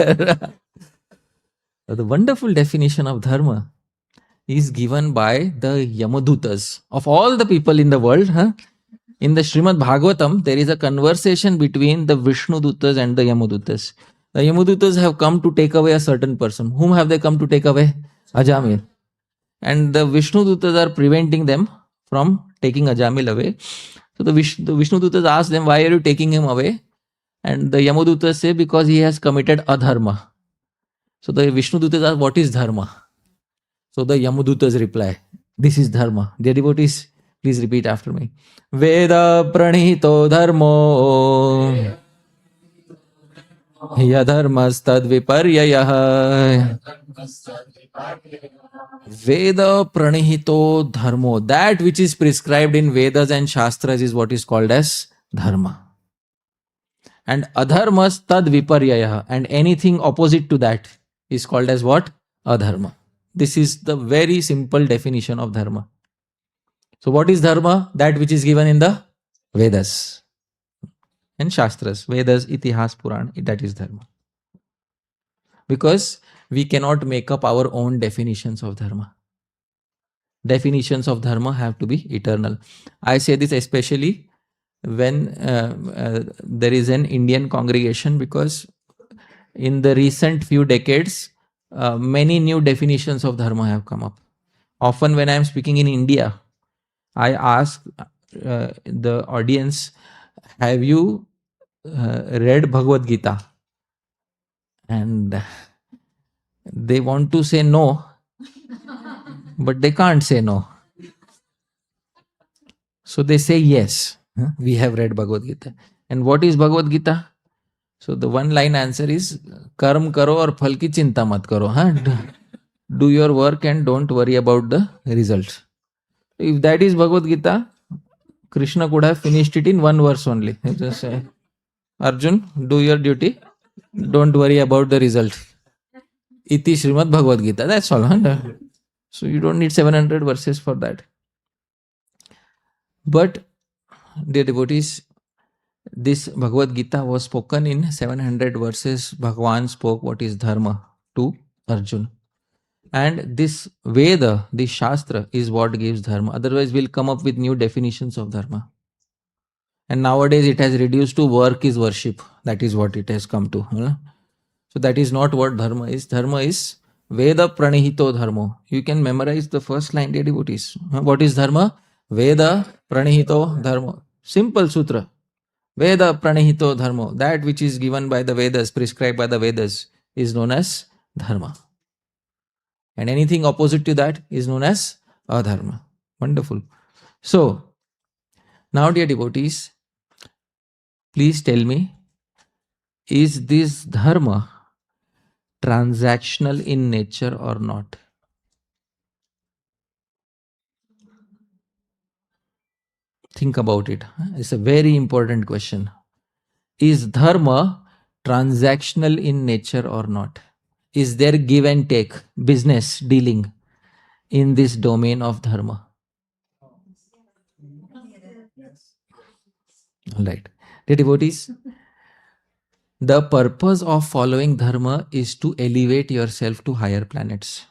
The wonderful definition of dharma is given by the Yamadutas. Of all the people in the world, in the Srimad Bhagavatam, there is a conversation between the Vishnudutas and the Yamadutas. The Yamadutas have come to take away a certain person. Whom have they come to take away? Ajamil. And the Vishnudutas are preventing them from taking Ajamil away. So the Vishnudutas ask them, why are you taking him away? And the Yamadutas say, because he has committed adharma. So the Vishnudutas ask, what is dharma? So the Yamadutas reply, this is dharma. Dear devotees, please repeat after me. Veda pranihito dharmo yadharmastad viparyayah. Veda pranihito dharmo. That which is prescribed in Vedas and Shastras is what is called as dharma. And adharmas tad viparyayah. And anything opposite to that is called as what? Adharma. This is the very simple definition of dharma. So what is dharma? That which is given in the Vedas and Shastras. Vedas, Itihas, Puran, that is dharma. Because we cannot make up our own definitions of dharma. Definitions of dharma have to be eternal. I say this especially when there is an Indian congregation, because in the recent few decades, many new definitions of dharma have come up. Often when I am speaking in India, I ask the audience, have you read Bhagavad Gita? And they want to say no, but they can't say no. So they say yes, we have read Bhagavad Gita. And what is Bhagavad Gita? So the one line answer is, karm karo aur phal ki chinta mat karo. Do your work and don't worry about the result. If that is Bhagavad Gita, Krishna could have finished it in one verse only. He just say, Arjun, do your duty, don't worry about the result. Iti Srimad Bhagavad Gita, that's all. So you don't need 700 verses for that. But, dear devotees, this Bhagavad Gita was spoken in 700 verses. Bhagavan spoke what is dharma to Arjun. And this Veda, this Shastra is what gives dharma. Otherwise, we'll come up with new definitions of dharma. And nowadays it has reduced to work is worship. That is what it has come to. So that is not what dharma is. Dharma is Veda pranihito dharmo. You can memorize the first line, dear devotees. What is dharma? Veda pranihito dharmo. Simple sutra. Veda pranihito dharmo. That which is given by the Vedas, prescribed by the Vedas, is known as dharma. And anything opposite to that is known as adharma. Wonderful. So, now dear devotees, please tell me, is this dharma transactional in nature or not? Think about it. It's a very important question. Is dharma transactional in nature or not? Is there give and take, business dealing in this domain of dharma? All right. Dear devotees, the purpose of following dharma is to elevate yourself to higher planets.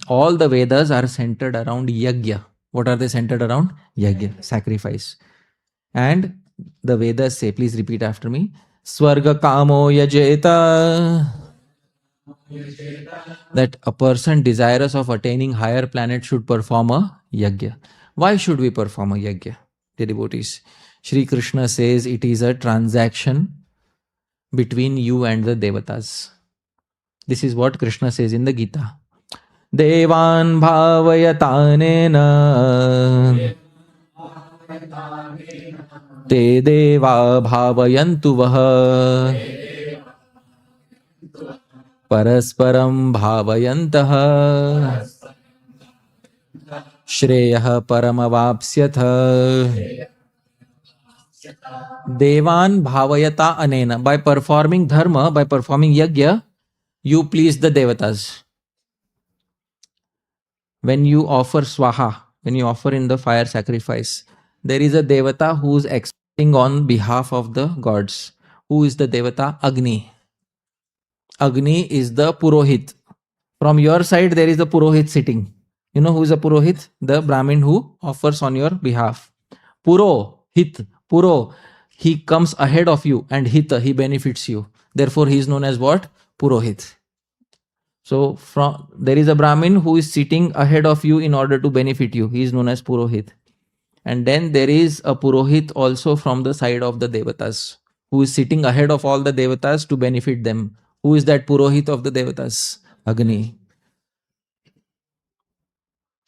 All the Vedas are centered around yajna. What are they centered around? Yajna, sacrifice. And the Vedas say, please repeat after me. Swarga kamo yajeta. That a person desirous of attaining higher planet should perform a yajna. Why should we perform a yajna, dear devotees? Shri Krishna says it is a transaction between you and the devatas. This is what Krishna says in the Gita. Devan bhavayatanena te deva bhavayantu vaha parasparam bhavayantah shreyah paramavapsyatha. Devan bhavayata anena. By performing dharma, by performing yajna, you please the devatas. When you offer swaha, when you offer in the fire sacrifice, there is a devata who is expecting on behalf of the gods. Who is the devata? Agni. Agni is the purohit. From your side, there is a purohit sitting. You know who is a purohit? The Brahmin who offers on your behalf. Purohit, puro, he comes ahead of you, and hita, he benefits you. Therefore, he is known as what? Purohit. So there is a Brahmin who is sitting ahead of you in order to benefit you. He is known as Purohit. And then there is a Purohit also from the side of the Devatas, who is sitting ahead of all the Devatas to benefit them. Who is that Purohit of the Devatas? Agni.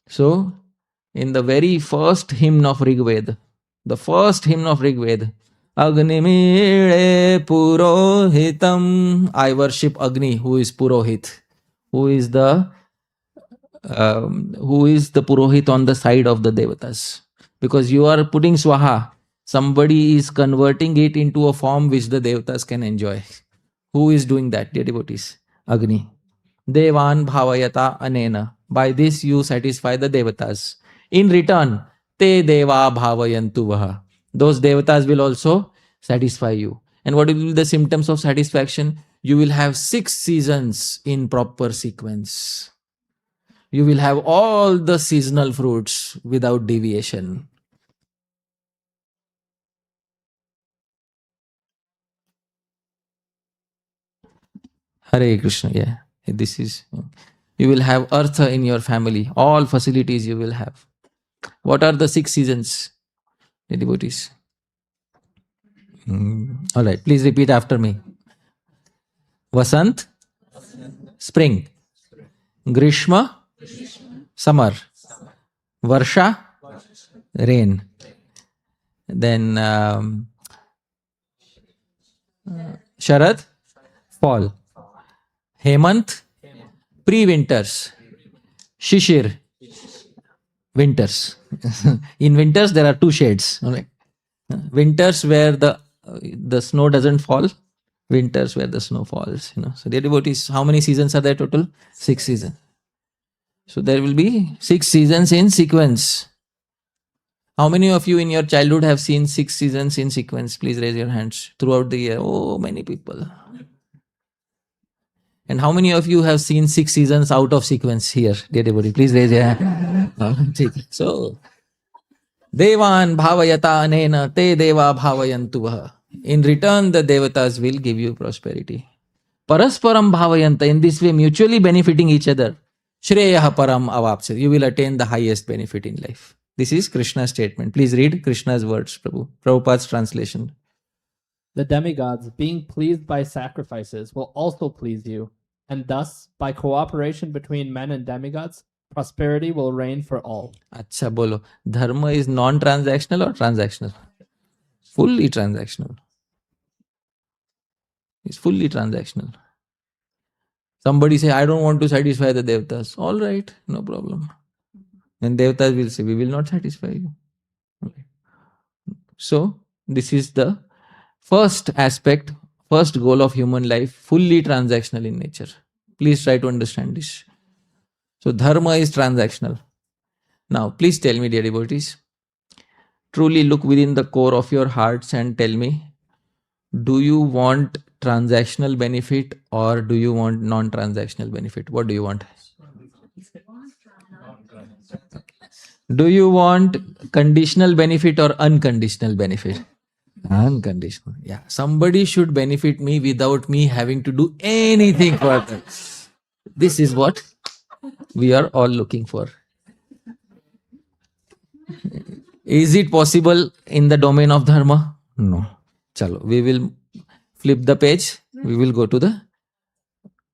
So, in the very first hymn of Rig Veda, the first hymn of Rig Veda, Agni Mile Purohitam, I worship Agni, who is Purohit. Who is the Purohit on the side of the Devatas? Because you are putting Swaha, somebody is converting it into a form which the Devatas can enjoy. Who is doing that, dear devotees? Agni. Devan bhavayata anena. By this you satisfy the Devatas. In return, te deva bhavayantu vaha. Those Devatas will also satisfy you. And what will be the symptoms of satisfaction? You will have 6 seasons in proper sequence. You will have all the seasonal fruits without deviation. Hare Krishna, yeah. This is, you will have artha in your family. All facilities you will have. What are the 6 seasons, the devotees? All right, please repeat after me. Vasant, spring. Grishma, summer. Varsha, rain. Then Sharad, fall. Hemant, pre-winters. Shishir, winters. In winters, there are 2 shades. All right. Winters where the snow doesn't fall. Winters where the snow falls. So dear devotees, how many seasons are there total? 6 seasons. So there will be 6 seasons in sequence. How many of you in your childhood have seen 6 seasons in sequence? Please raise your hands. Throughout the year. Oh, many people. And how many of you have seen 6 seasons out of sequence here, dear devotee? Please raise your hand. So, Devan bhavayata anena te deva bhavayantu vaha. In return, the devatas will give you prosperity. Parasparam bhavayanta. In this way, mutually benefiting each other. Shreyah param avapsya. You will attain the highest benefit in life. This is Krishna's statement. Please read Krishna's words, Prabhu. Prabhupada's translation. The demigods, being pleased by sacrifices, will also please you, and thus, by cooperation between men and demigods, prosperity will reign for all. Acha bolo. Dharma is non-transactional or transactional? Fully transactional. It's fully transactional. Somebody say, I don't want to satisfy the devatas. All right, no problem. And devatas will say, we will not satisfy you. Okay. So, this is the first aspect, first goal of human life, fully transactional in nature. Please try to understand this. So, dharma is transactional. Now, please tell me, dear devotees, truly look within the core of your hearts and tell me, do you want transactional benefit or do you want non-transactional benefit? What do you want? Do you want conditional benefit or unconditional benefit? Unconditional. Yeah. Somebody should benefit me without me having to do anything further. This is what we are all looking for. Is it possible in the domain of dharma? No. Chalo, we will flip the page. We will go to the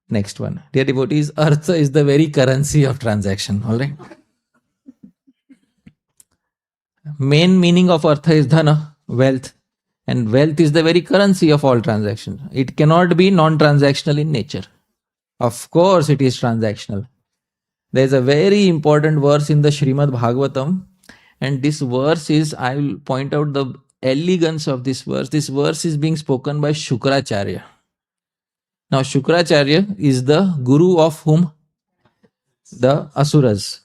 next one. Dear devotees, artha is the very currency of transaction. All right. Main meaning of artha is dhana, wealth. And wealth is the very currency of all transactions. It cannot be non-transactional in nature. Of course, it is transactional. There is a very important verse in the Srimad Bhagavatam, and this verse is, I will point out the elegance of this verse. This verse is being spoken by Shukracharya. Now, Shukracharya is the guru of whom? The Asuras.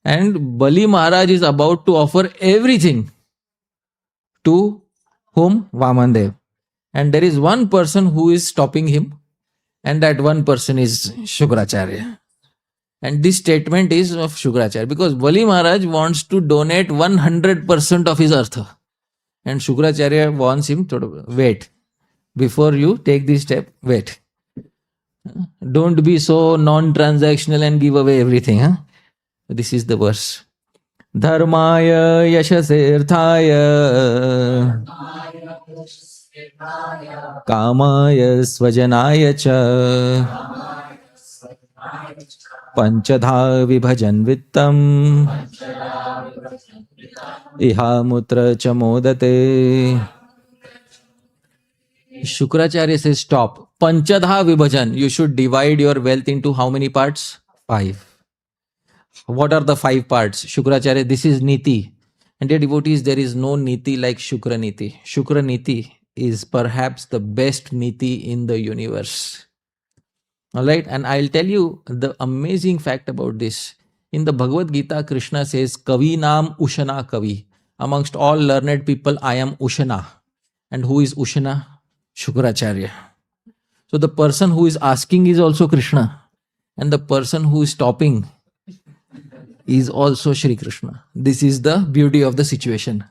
And Bali Maharaj is about to offer everything to whom? Vamandev. And there is one person who is stopping him, and that one person is Shukracharya. And this statement is of Shukracharya because Bali Maharaj wants to donate 100% of his artha. And Shukracharya wants him to wait. Before you take this step, wait. Don't be so non-transactional and give away everything. This is the verse. Dharmaya yashasirthaya kamaya svajanaya cha panchadha vibhajan vittam iha mutra cha modate. Shukracharya says stop. Panchadha vibhajan. You should divide your wealth into how many parts? 5. What are the 5 parts? Shukracharya, this is Niti. And dear devotees, there is no Niti like Shukra Niti. Shukra Niti is perhaps the best Niti in the universe. Alright, and I'll tell you the amazing fact about this. In the Bhagavad Gita, Krishna says, Kavi Nam Ushana Kavi. Amongst all learned people, I am Ushana. And who is Ushana? Shukracharya. So the person who is asking is also Krishna. And the person who is stopping is also Shri Krishna. This is the beauty of the situation.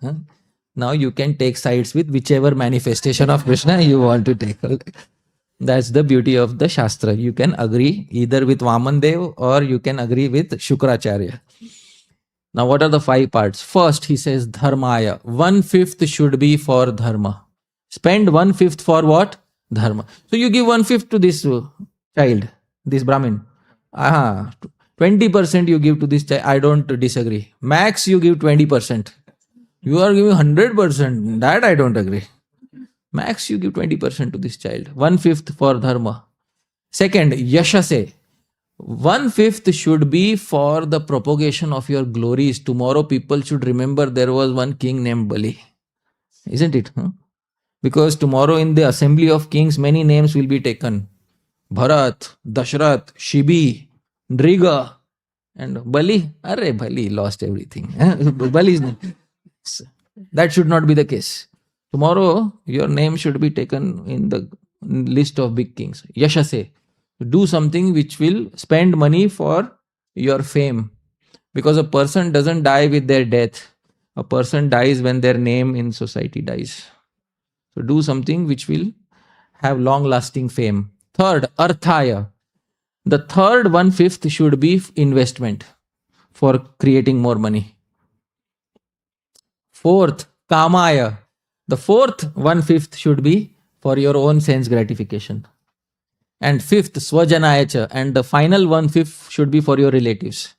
Now you can take sides with whichever manifestation of Krishna you want to take. That's the beauty of the Shastra. You can agree either with Vamandev or you can agree with Shukracharya. Now what are the 5 parts? First he says Dharmaya. 1/5 should be for Dharma. Spend 1/5 for what? Dharma. So you give 1/5 to this child, this Brahmin. 20% you give to this child. I don't disagree. Max you give 20%. You are giving 100%. That I don't agree. Max you give 20% to this child. 1/5 for Dharma. Second, Yashase. 1/5 should be for the propagation of your glories. Tomorrow people should remember there was one king named Bali. Isn't it? Because tomorrow in the assembly of kings, many names will be taken. Bharat, Dashrath, Shibi, Driga, and Bali. Arre, Bali lost everything. Bali is that should not be the case. Tomorrow, your name should be taken in the list of big kings. Yashase. Do something which will spend money for your fame. Because a person doesn't die with their death. A person dies when their name in society dies. So do something which will have long-lasting fame. Third, Arthaya. The third 1/5 should be investment for creating more money. Fourth, Kamaya. The fourth 1/5 should be for your own sense gratification. And fifth, Swajanayacha. And the final 1/5 should be for your relatives.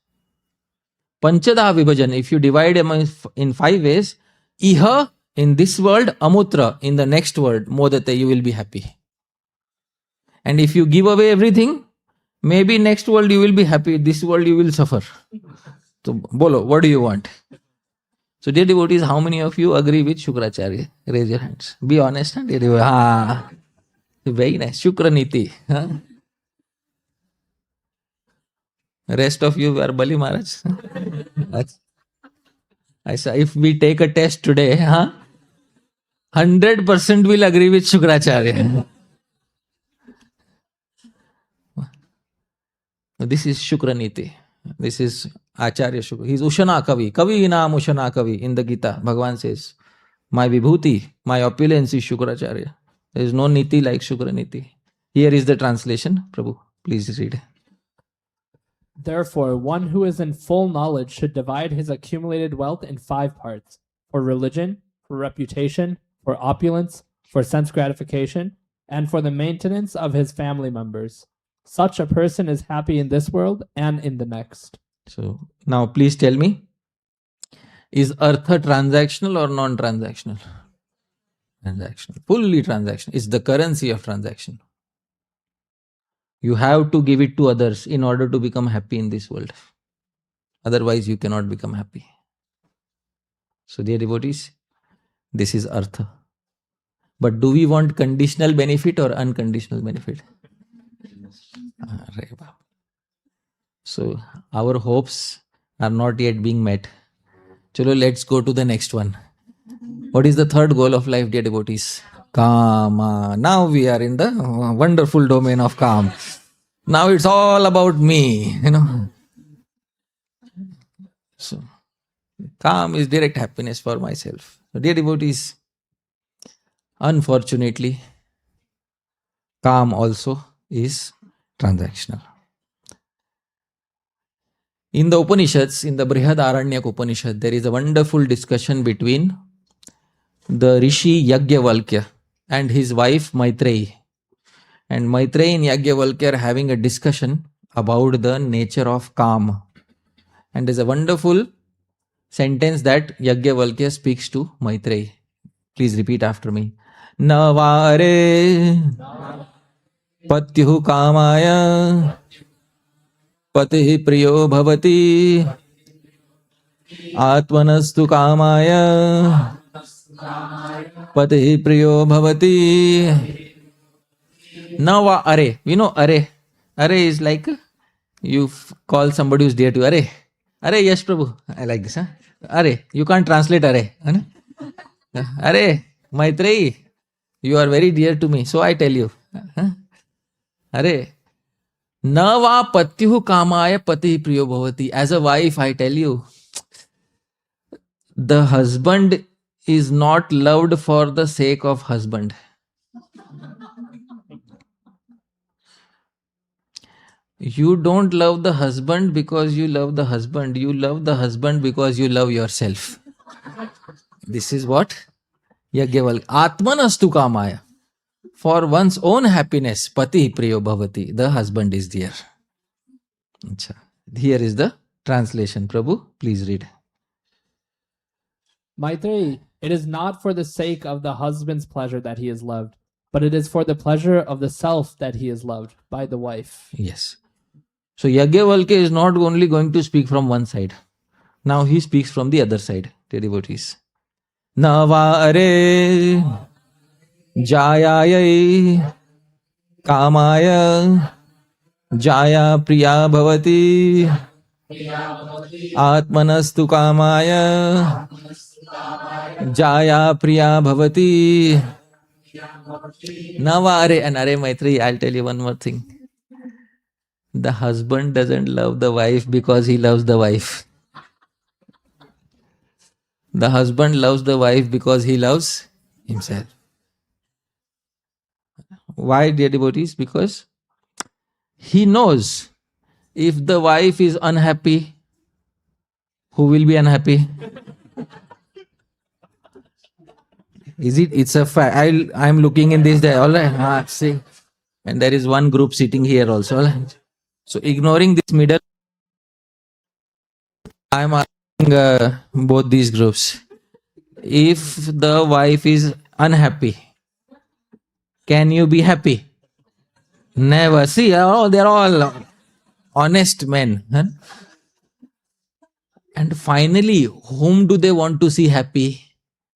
Panchada Vibhajan. If you divide in 5 ways, Iha in this world, Amutra in the next world, Modate, you will be happy. And if you give away everything, maybe next world you will be happy, this world you will suffer. So, bolo, what do you want? So, dear devotees, how many of you agree with Shukracharya? Raise your hands. Be honest. Dear devotees. Very nice. Shukraniti. Rest of you are Bali Maharaj. I say, if we take a test today, 100% will agree with Shukracharya. This is Shukraniti. This is Acharya Shukra. He's Ushana Kavi. Kavi Naam Ushana Kavi in the Gita. Bhagavan says, my vibhuti, my opulence is Shukracharya. There is no niti like Shukra niti. Here is the translation. Prabhu, please read. Therefore, one who is in full knowledge should divide his accumulated wealth in 5 parts: for religion, for reputation, for opulence, for sense gratification, and for the maintenance of his family members. Such a person is happy in this world and in the next. So now please tell me, is artha transactional or non-transactional? Transactional. Fully transactional. It's the currency of transaction. You have to give it to others in order to become happy in this world. Otherwise, you cannot become happy. So, dear devotees, this is artha. But do we want conditional benefit or unconditional benefit? So, our hopes are not yet being met. Chalo, let's go to the next one. What is the third goal of life, dear devotees? Kama. Now we are in the wonderful domain of Kam. Now it's all about me, So, Kam is direct happiness for myself. So, dear devotees, unfortunately, Kam also is transactional. In the Upanishads, in the Brihad Aranyak Upanishad, there is a wonderful discussion between the Rishi Yagyavalkya and his wife Maitreyi. And Maitreyi and Yagyavalkya are having a discussion about the nature of Kama. And there's a wonderful sentence that Yagyavalkya speaks to Maitreyi. Please repeat after me. Navare patyuhu kamaya patihi priyo bhavati atmanastu kamaya patihi priyo bhavati. Now, are. We know are. Are is like you call somebody who's dear to you. Are. Are, yes, Prabhu. I like this. Huh? Are. You can't translate are. Are, Maitreyi, you are very dear to me. So I tell you. Are. Nava patyuhu kamaya pati priyo bhavati. As a wife, I tell you, the husband is not loved for the sake of husband. You don't love the husband because you love the husband. You love the husband because you love yourself. This is what Yagyavalkya. Atmanastu kamaya. For one's own happiness, pati priyo bhavati. The husband is dear. Here is the translation. Prabhu, please read. Maitreyi, it is not for the sake of the husband's pleasure that he is loved, but it is for the pleasure of the self that he is loved by the wife. Yes. So Yagyavalkya is not only going to speak from one side. Now he speaks from the other side, dear devotees. Navare jayayai kamaya jaya priya bhavati atmanastu kamaya jaya priya bhavati. Navare and are Maitreyi, I'll tell you one more thing. The husband doesn't love the wife because he loves the wife. The husband loves the wife because he loves himself. Why, dear devotees? Because he knows if the wife is unhappy, who will be unhappy? Is it? It's a fact. I'm looking in this day. All right. See. And there is one group sitting here also. All right. So ignoring this middle, I am asking both these groups. If the wife is unhappy, can you be happy? Never. See, they're all honest men. Huh? And finally, whom do they want to see happy?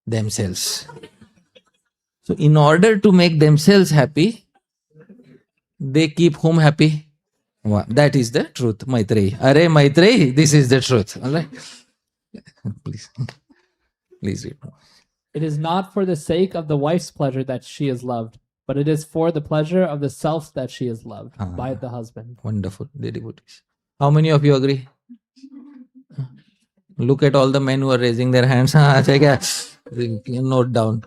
Themselves. So in order to make themselves happy, they keep whom happy? That is the truth, Maitreyi. Are Maitreyi, this is the truth. All right. Please read. It is not for the sake of the wife's pleasure that she is loved, but it is for the pleasure of the self that she is loved by the husband. Wonderful, dear devotees. How many of you agree? Look at all the men who are raising their hands. Check it. Note down.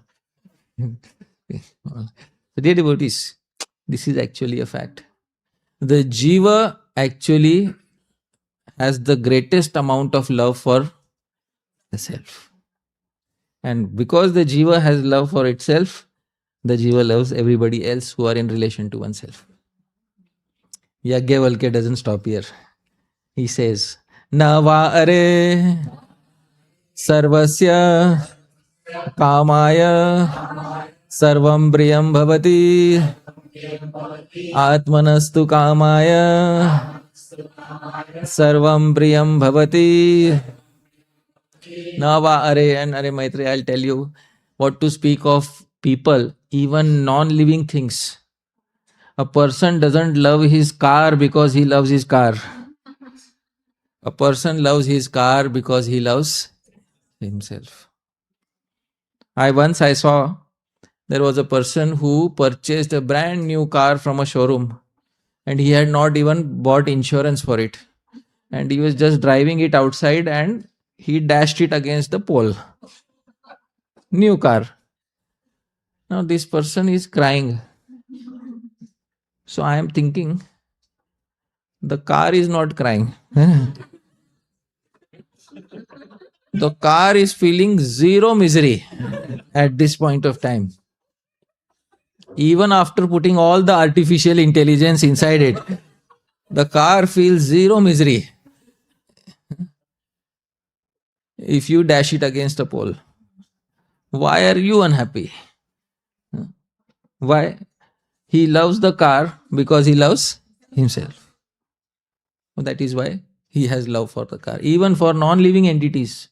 Dear devotees, this is actually a fact. The jiva actually has the greatest amount of love for the self. And because the jiva has love for itself, the jiva loves everybody else who are in relation to oneself. Yagyavalkya doesn't stop here. He says, Na va are sarvasya kamaya sarvam priyam bhavati atmanastu kamaya sarvam priyam bhavati. Nava Are and Are Maitreya, I'll tell you what to speak of people, even non-living things. A person doesn't love his car because he loves his car. A person loves his car because he loves himself. I saw there was a person who purchased a brand new car from a showroom and he had not even bought insurance for it. And he was just driving it outside and he dashed it against the pole. New car. Now this person is crying. So I am thinking, the car is not crying. The car is feeling zero misery at this point of time. Even after putting all the artificial intelligence inside it, the car feels zero misery. If you dash it against a pole, why are you unhappy? Why? He loves the car because he loves himself. That is why he has love for the car. Even for non-living entities,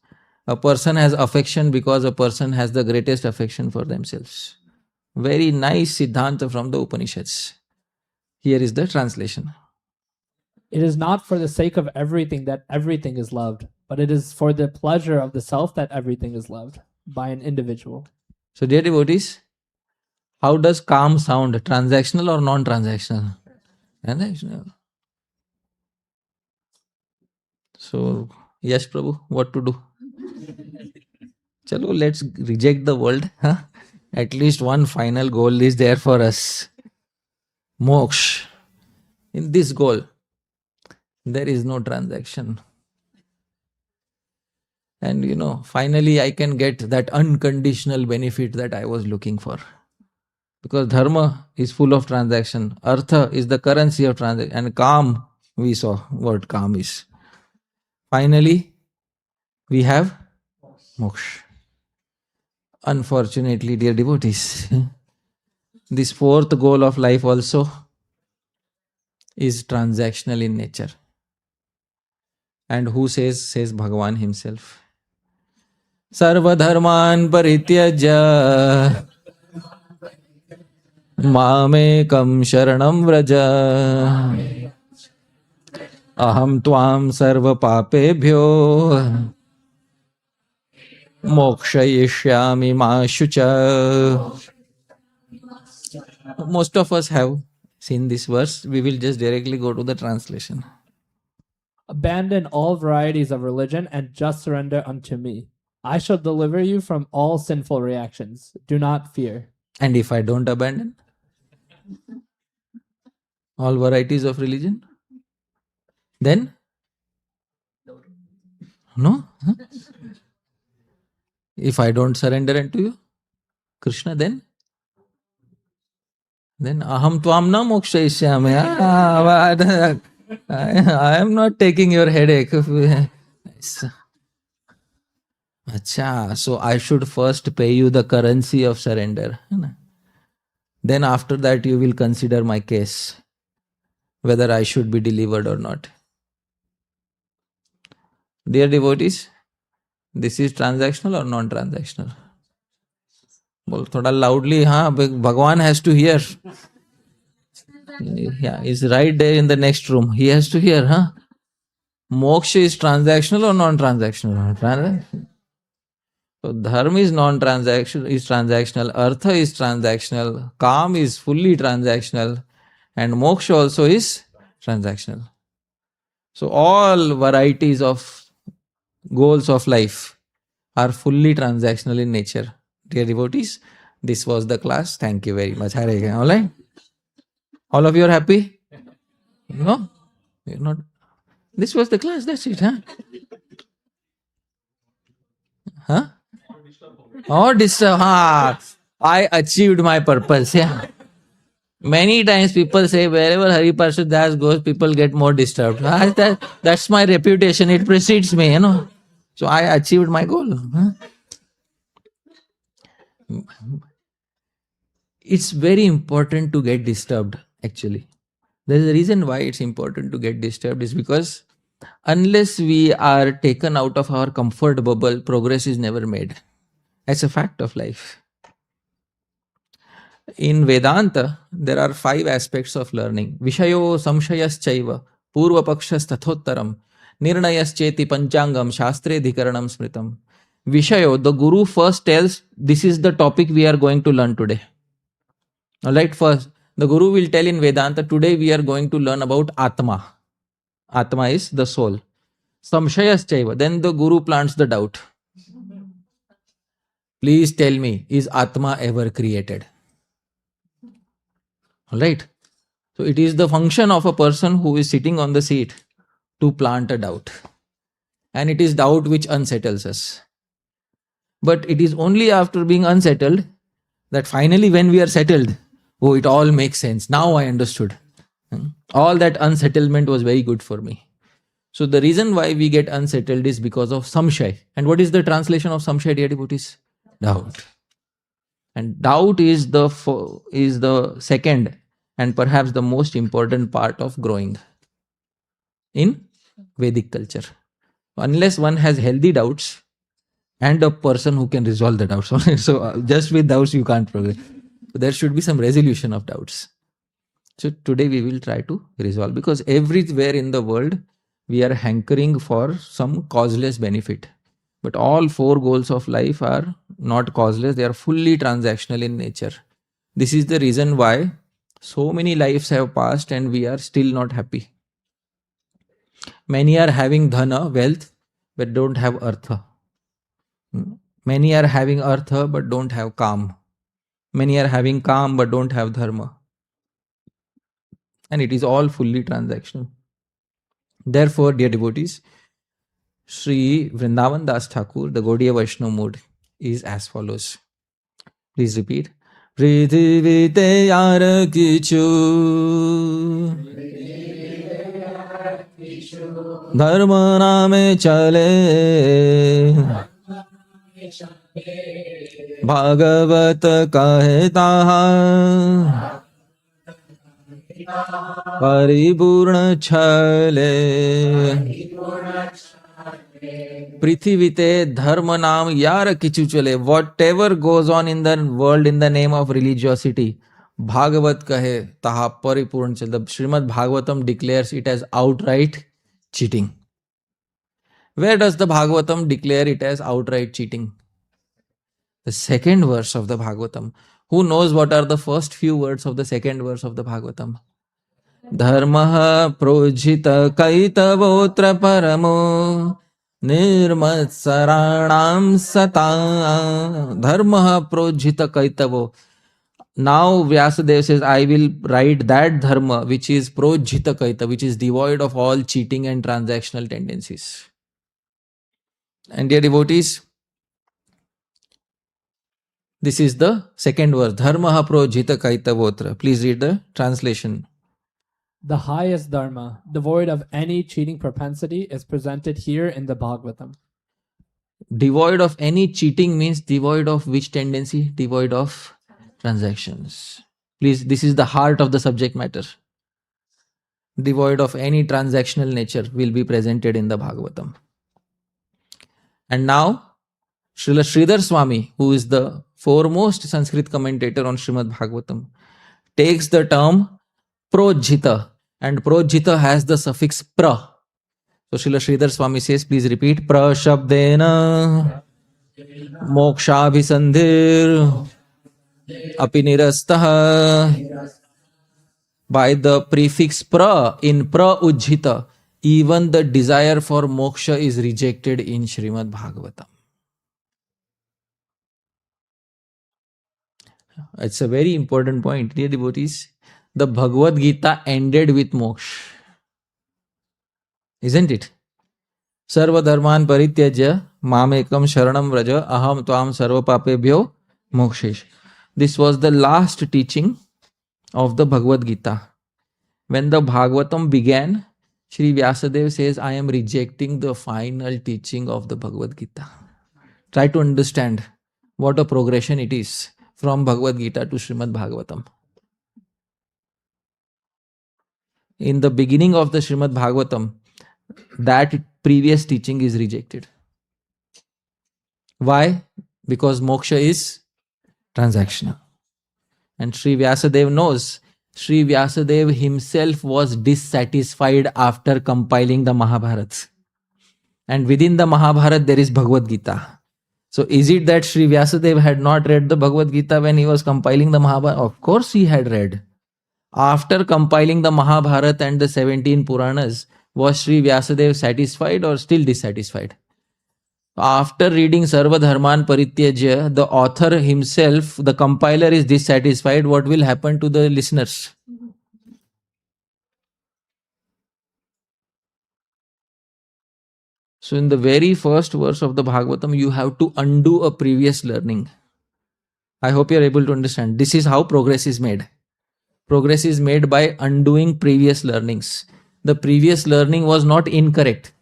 a person has affection because a person has the greatest affection for themselves. Very nice Siddhanta from the Upanishads. Here is the translation. It is not for the sake of everything that everything is loved, but it is for the pleasure of the self that everything is loved by an individual. So, dear devotees, how does calm sound? Transactional or non-transactional? Transactional. So, yes, Prabhu, what to do? Chalo, let's reject the world. Huh? At least one final goal is there for us. Moksha. In this goal, there is no transaction. And finally I can get that unconditional benefit that I was looking for. Because dharma is full of transaction. Artha is the currency of transaction. And calm, we saw what calm is. Finally, we have moksha. Unfortunately, dear devotees, this fourth goal of life also is transactional in nature. And who says? Says Bhagavan himself. Sarva dharman parityajya mamekam sharanam vraja aham tvam sarva papebhyo mokshayishyami ma shucha. Most of us have seen this verse. We will just directly go to the translation. Abandon all varieties of religion and just surrender unto me. I shall deliver you from all sinful reactions. Do not fear. And if I don't abandon all varieties of religion, then no? Huh? If I don't surrender unto you, Krishna, then aham tvam na mokshayishyami. I am not taking your headache. Acha, so I should first pay you the currency of surrender. Then after that you will consider my case, whether I should be delivered or not. Dear devotees, this is transactional or non-transactional? Thoda loudly, Bhagavan has to hear. Yeah, he's right there in the next room. He has to hear, Moksha is transactional or non-transactional? Transactional. So dharma is non-transactional, is transactional, artha is transactional, calm is fully transactional, and moksha also is transactional. So all varieties of goals of life are fully transactional in nature. Dear devotees, this was the class. Thank you very much. Hare Krishna. All right? All of you are happy? No? You're not. This was the class. That's it, huh? Huh? Or disturb. I achieved my purpose. Yeah. Many times people say wherever Hari Parshad Das goes, people get more disturbed. That's my reputation. It precedes me. So I achieved my goal. Huh? It's very important to get disturbed, actually. There's a reason why it's important to get disturbed is because unless we are taken out of our comfort bubble, progress is never made. That's a fact of life. In Vedanta, there are 5 aspects of learning. Vishayo samshayaschaiva, purva pakshas tathottaram, nirnayascheti panchangam, shastre dhikaranam smritam. Vishayo, the Guru first tells, this is the topic we are going to learn today. Alright, first, the Guru will tell in Vedanta, today we are going to learn about Atma. Atma is the soul. Samshayaschaiva, then the Guru plants the doubt. Please tell me, is Atma ever created? Alright. So it is the function of a person who is sitting on the seat to plant a doubt. And it is doubt which unsettles us. But it is only after being unsettled that finally when we are settled, oh, it all makes sense. Now I understood. All that unsettlement was very good for me. So the reason why we get unsettled is because of samshay. And what is the translation of samshay, dear devotees? Doubt. And doubt is the second and perhaps the most important part of growing in Vedic culture. Unless one has healthy doubts and a person who can resolve the doubts. So just with doubts you can't progress. There should be some resolution of doubts. So today we will try to resolve, because everywhere in the world we are hankering for some causeless benefit. But all 4 goals of life are not causeless, they are fully transactional in nature. This is the reason why so many lives have passed and we are still not happy. Many are having dhana, wealth, but don't have artha. Many are having artha but don't have kam. Many are having kam but don't have dharma. And it is all fully transactional. Therefore, dear devotees, Sri Vrindavan Das Thakur, the Gaudiya Vaishnava mode, is as follows. Please repeat. Prithivite yar kichu dharma name chale Bhagavat kahe taha Paripurna chale Prithivite dharma naam yar kichu chale. Whatever goes on in the world in the name of religiosity, Bhagavat kahe taha paripurna chale. The Srimad Bhagavatam declares it as outright cheating. Where does the Bhagavatam declare it as outright cheating? The second verse of the Bhagavatam. Who knows what are the first few words of the second verse of the Bhagavatam? Dharmaha projita kaitavotra paramo nirmatsaranam sata. Dharmaha projita kaitavo. Now Vyasadeva says, I will write that dharma which is projita kaita, which is devoid of all cheating and transactional tendencies. And dear devotees, this is the second verse. Dharmaha projita kaitavotra. Please read the translation. The highest dharma, devoid of any cheating propensity, is presented here in the Bhagavatam. Devoid of any cheating means devoid of which tendency? Devoid of transactions. Please, this is the heart of the subject matter. Devoid of any transactional nature will be presented in the Bhagavatam. And now, Srila Sridhar Swami, who is the foremost Sanskrit commentator on Srimad Bhagavatam, takes the term projita, and projita has the suffix pra. So Srila Sridhar Swami says, please repeat, prashabdena mokshabhisandhir apinirastah. By the prefix pra in pra ujjita, even the desire for moksha is rejected in Srimad Bhagavatam. It's a very important point, dear devotees. The Bhagavad Gita ended with moksha, isn't it? Sarva dharman parityajya mamekam sharanam vraja aham tvam sarva papebhyo mokshesh. This was the last teaching of the Bhagavad Gita. When the Bhagavatam began, Sri Vyasadeva says, I am rejecting the final teaching of the Bhagavad Gita. Try to understand what a progression it is from Bhagavad Gita to Srimad Bhagavatam. In the beginning of the Srimad Bhagavatam, that previous teaching is rejected. Why? Because moksha is transactional. And Sri Vyasadeva knows. Sri Vyasadeva himself was dissatisfied after compiling the Mahabharata. And within the Mahabharata there is Bhagavad Gita. So is it that Sri Vyasadeva had not read the Bhagavad Gita when he was compiling the Mahabharata? Of course he had read. After compiling the Mahabharata and the 17 Puranas, was Sri Vyasadeva satisfied or still dissatisfied? After reading Sarva Dharman Parityajya, the author himself, the compiler, is dissatisfied. What will happen to the listeners? So in the very first verse of the Bhagavatam, you have to undo a previous learning. I hope you are able to understand. This is how progress is made. Progress is made by undoing previous learnings. The previous learning was not incorrect.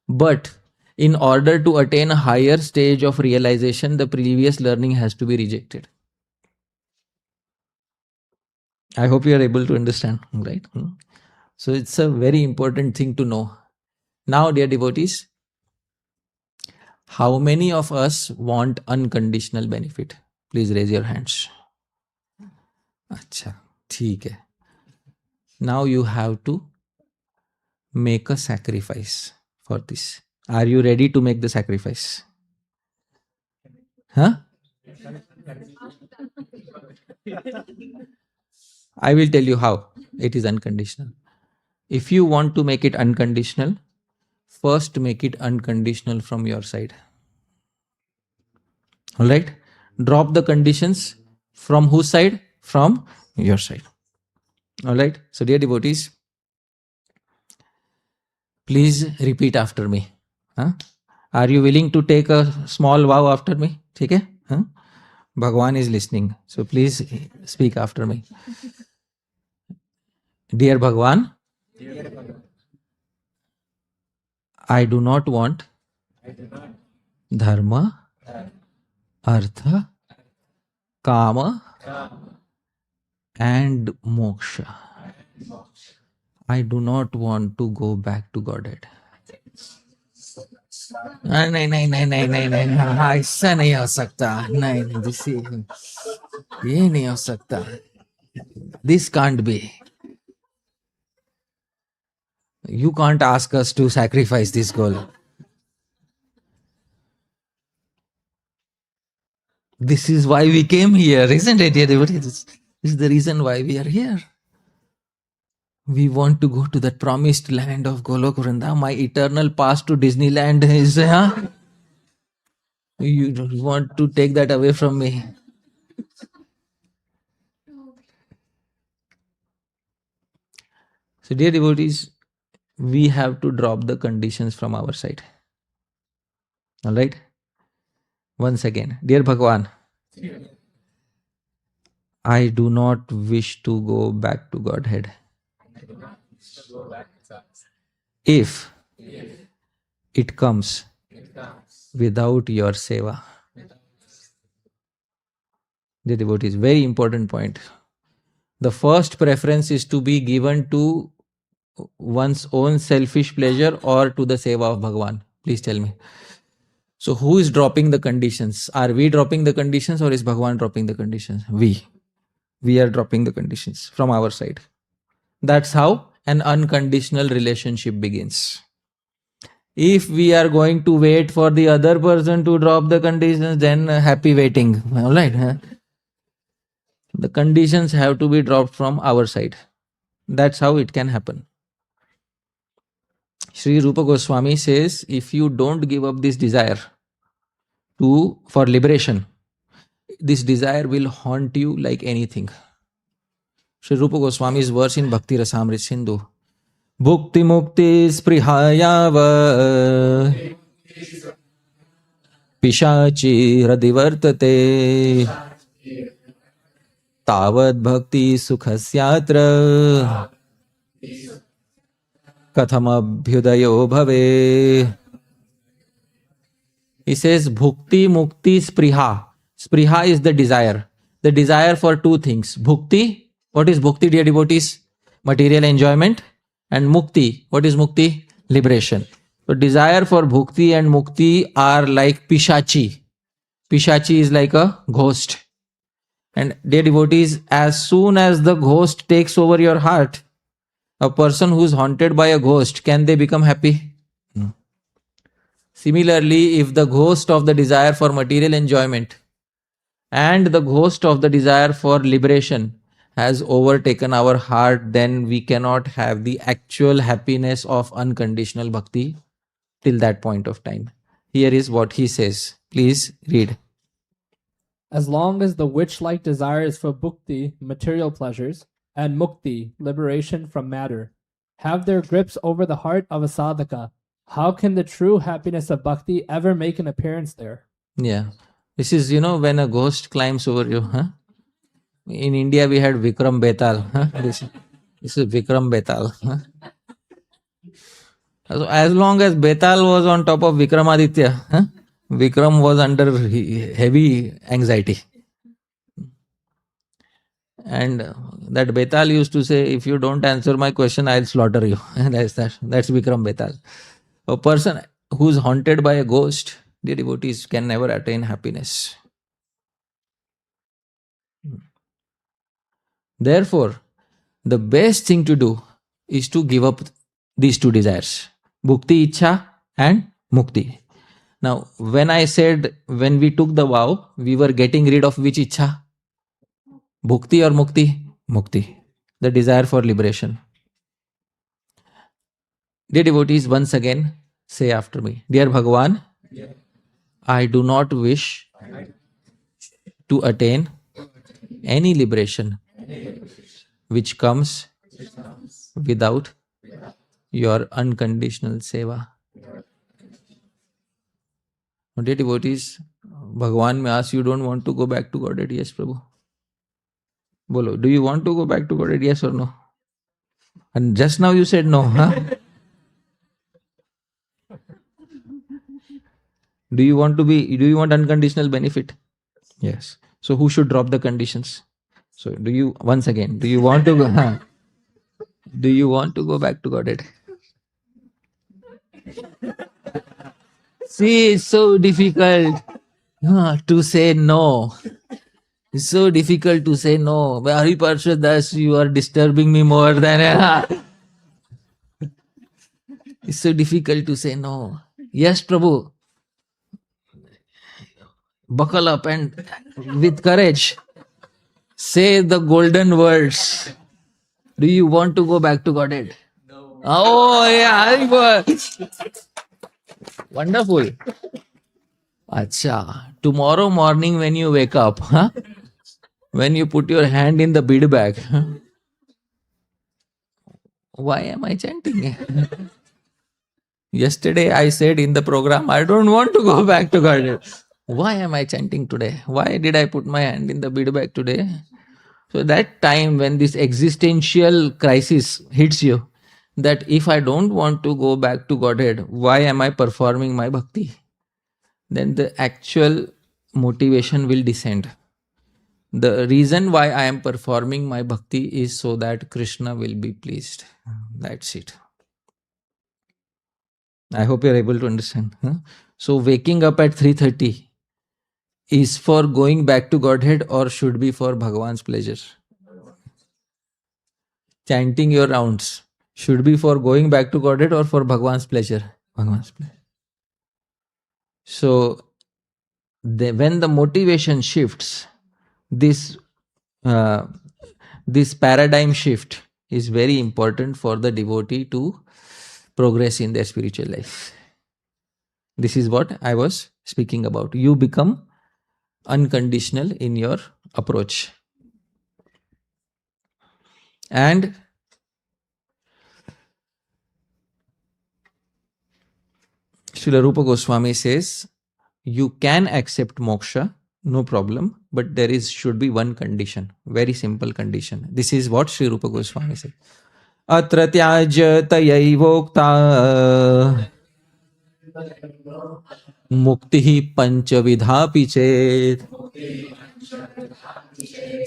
But in order to attain a higher stage of realization, the previous learning has to be rejected. I hope you are able to understand, right? So it's a very important thing to know. Now, dear devotees, how many of us want unconditional benefit? Please raise your hands. Acha, theek hai. Now you have to make a sacrifice for this. Are you ready to make the sacrifice? Huh? I will tell you how it is unconditional. If you want to make it unconditional, first make it unconditional from your side. Alright? Drop the conditions from whose side? From your side. Alright? So, dear devotees, please repeat after me. Huh? Are you willing to take a small vow after me? Okay? Huh? Bhagwan is listening. So please speak after me. Dear Bhagwan, I do not want dharma, artha, kama, and moksha. I do not want to go back to Godhead. नहीं नहीं नहीं नहीं नहीं नहीं हाँ, ऐसा नहीं हो सकता नहीं नहीं ये नहीं हो सकता. This can't be. You can't ask us to sacrifice this goal. This is why we came here, isn't it, dear devotees? This is the reason why we are here. We want to go to that promised land of Golok Vrinda. My eternal pass to Disneyland is, you don't want to take that away from me. So, dear devotees, we have to drop the conditions from our side. Alright? Once again, dear Bhagwan, I do not wish to go back to Godhead. If it comes without your seva. The devotee is very important point. The first preference is to be given to one's own selfish pleasure or to the seva of Bhagavan. Please tell me. So who is dropping the conditions? Are we dropping the conditions or is Bhagavan dropping the conditions? We are dropping the conditions from our side. That's how an unconditional relationship begins. If we are going to wait for the other person to drop the conditions, then happy waiting. Alright? Huh? The conditions have to be dropped from our side. That's how it can happen. Sri Rupa Goswami says, if you don't give up this desire for liberation, this desire will haunt you like anything. Sri Rupa Goswami's verse in Bhakti Rasamrit Sindhu. Bhukti mukti sprihayava pishachi radivartate tavad bhakti sukhasyatra kathamabhyudayo bhave. He says bhukti mukti spriha. Spriha is the desire. The desire for two things. Bhukti. What is bhukti, dear devotees? Material enjoyment. And mukti. What is mukti? Liberation. So desire for bhukti and mukti are like pishachi. Pishachi is like a ghost. And dear devotees, as soon as the ghost takes over your heart, a person who is haunted by a ghost, can they become happy? No. Similarly, if the ghost of the desire for material enjoyment and the ghost of the desire for liberation has overtaken our heart, then we cannot have the actual happiness of unconditional bhakti till that point of time. Here is what he says. Please read. As long as the witch-like desire is for bhukti, material pleasures, and mukti, liberation from matter, have their grips over the heart of a sadhaka, how can the true happiness of bhakti ever make an appearance there? Yeah. This is, when a ghost climbs over you. Huh? In India, we had Vikram Betal. Huh? This is Vikram Betal. Huh? So as long as Betal was on top of Vikramaditya, huh? Vikram was under heavy anxiety. And that Betal used to say, if you don't answer my question, I'll slaughter you. That's Vikram Betal. A person who's haunted by a ghost, the devotees, can never attain happiness. Therefore, the best thing to do is to give up these two desires, bhukti ichha and mukti. Now, when I said when we took the vow, we were getting rid of which ichha? Bhukti or mukti? Mukti. The desire for liberation. Dear devotees, once again, say after me. Dear Bhagavan, I do not wish to attain any liberation which comes without your unconditional seva. Dear devotees, Bhagavan may ask, you don't want to go back to Godhead? Yes, Prabhu. Bolo, do you want to go back to Godhead? Yes or no? And just now you said no, huh? Do you want unconditional benefit? Yes. So who should drop the conditions? So do you want to go? Do you want to go back to Godhead? See, it's so difficult to say no. It's so difficult to say no. Hari Parshad Das, you are disturbing me more than... It's so difficult to say no. Yes, Prabhu. Buckle up and with courage say the golden words. Do you want to go back to Godhead? No. Oh, yeah. Wonderful. Acha. Tomorrow morning when you wake up, when you put your hand in the bead bag, why am I chanting? Yesterday I said in the program, I don't want to go back to Godhead. Why am I chanting today? Why did I put my hand in the bead bag today? So that time when this existential crisis hits you, that if I don't want to go back to Godhead, why am I performing my bhakti? Then the actual motivation will descend. The reason why I am performing my bhakti is so that Krishna will be pleased. That's it. I hope you are able to understand. So waking up at 3:30 is for going back to Godhead or should be for Bhagavan's pleasure? Chanting your rounds should be for going back to Godhead or for Bhagavan's pleasure? Bhagavan's pleasure. So when the motivation shifts, this paradigm shift is very important for the devotee to progress in their spiritual life. This is what I was speaking about. You become unconditional in your approach. And Srila Rupa Goswami says, you can accept moksha, no problem, but there should be one condition, very simple condition. This is what Sri Rupa Goswami said. Atra tyajya tayaivokta muktihi panchavidhapi chet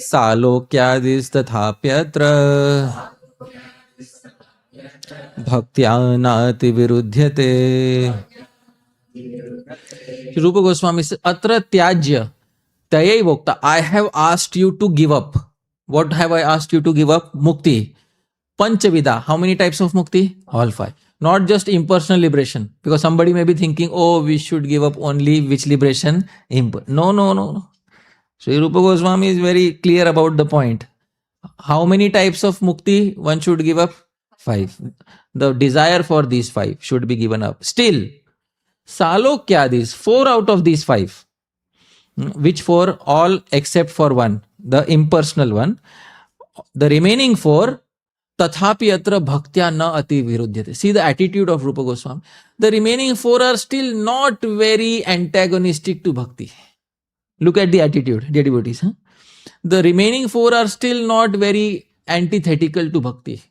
salokyadis tathapyatra bhaktyānāti virudhyate. Rupa Goswami says, Atra tyajya tayaivokta. I have asked you to give up. What have I asked you to give up? Mukti. Panchavida. How many types of mukti? All 5. Not just impersonal liberation. Because somebody may be thinking, oh, we should give up only which liberation? No. Sri Rupa Goswami is very clear about the point. How many types of mukti one should give up? 5. The desire for these 5 should be given up. Still, Salokyadis, 4 out of these 5. Which 4? All except for 1, the impersonal one. The remaining 4, Tathapi atra bhaktya na ati virudhyate. See the attitude of Rupa Goswami. The remaining 4 are still not very antagonistic to bhakti. Look at the attitude, dear devotees. The remaining 4 are still not very antithetical to bhakti.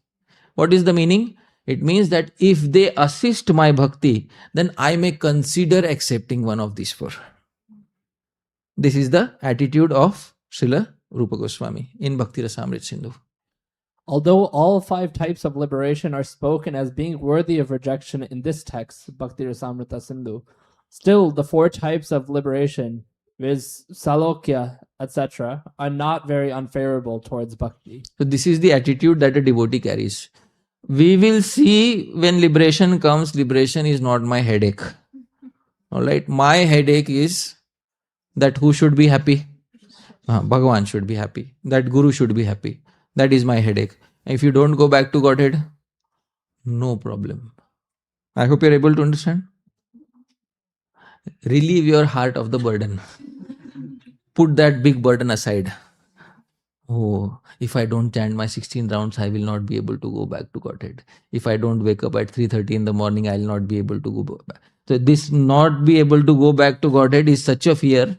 What is the meaning? It means that if they assist my bhakti, then I may consider accepting one of these 4. This is the attitude of Srila Rupa Goswami in Bhakti Rasamrita Sindhu. Although all 5 types of liberation are spoken as being worthy of rejection in this text, Bhakti Rasamrita Sindhu, still the 4 types of liberation, viz. Salokya, etc., are not very unfavorable towards bhakti. So this is the attitude that a devotee carries. We will see when liberation comes, liberation is not my headache. Alright, my headache is that who should be happy? Bhagavan should be happy. That Guru should be happy. That is my headache. If you don't go back to Godhead, no problem. I hope you are able to understand. Relieve your heart of the burden. Put that big burden aside. Oh, if I don't chant my 16 rounds, I will not be able to go back to Godhead. If I don't wake up at 3:30 in the morning, I will not be able to go back. So this not be able to go back to Godhead is such a fear.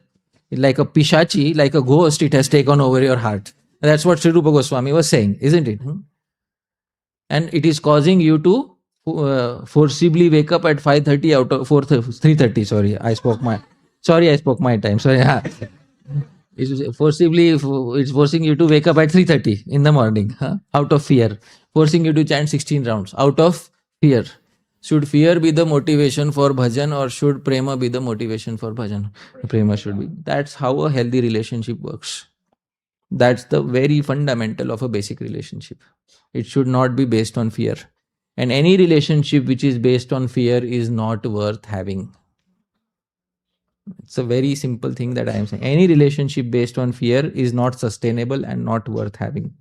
Like a pishachi, like a ghost, it has taken over your heart. That's what Sri Rupa Goswami was saying, isn't it? And it is causing you to forcibly wake up at 5:30 out of 3:30. I spoke my time. Sorry. It's forcing you to wake up at 3:30 in the morning, out of fear. Forcing you to chant 16 rounds out of fear. Should fear be the motivation for bhajan, or should prema be the motivation for bhajan? Prema should be. That's how a healthy relationship works. That's the very fundamental of a basic relationship. It should not be based on fear. And any relationship which is based on fear is not worth having. It's a very simple thing that I am saying. Any relationship based on fear is not sustainable and not worth having.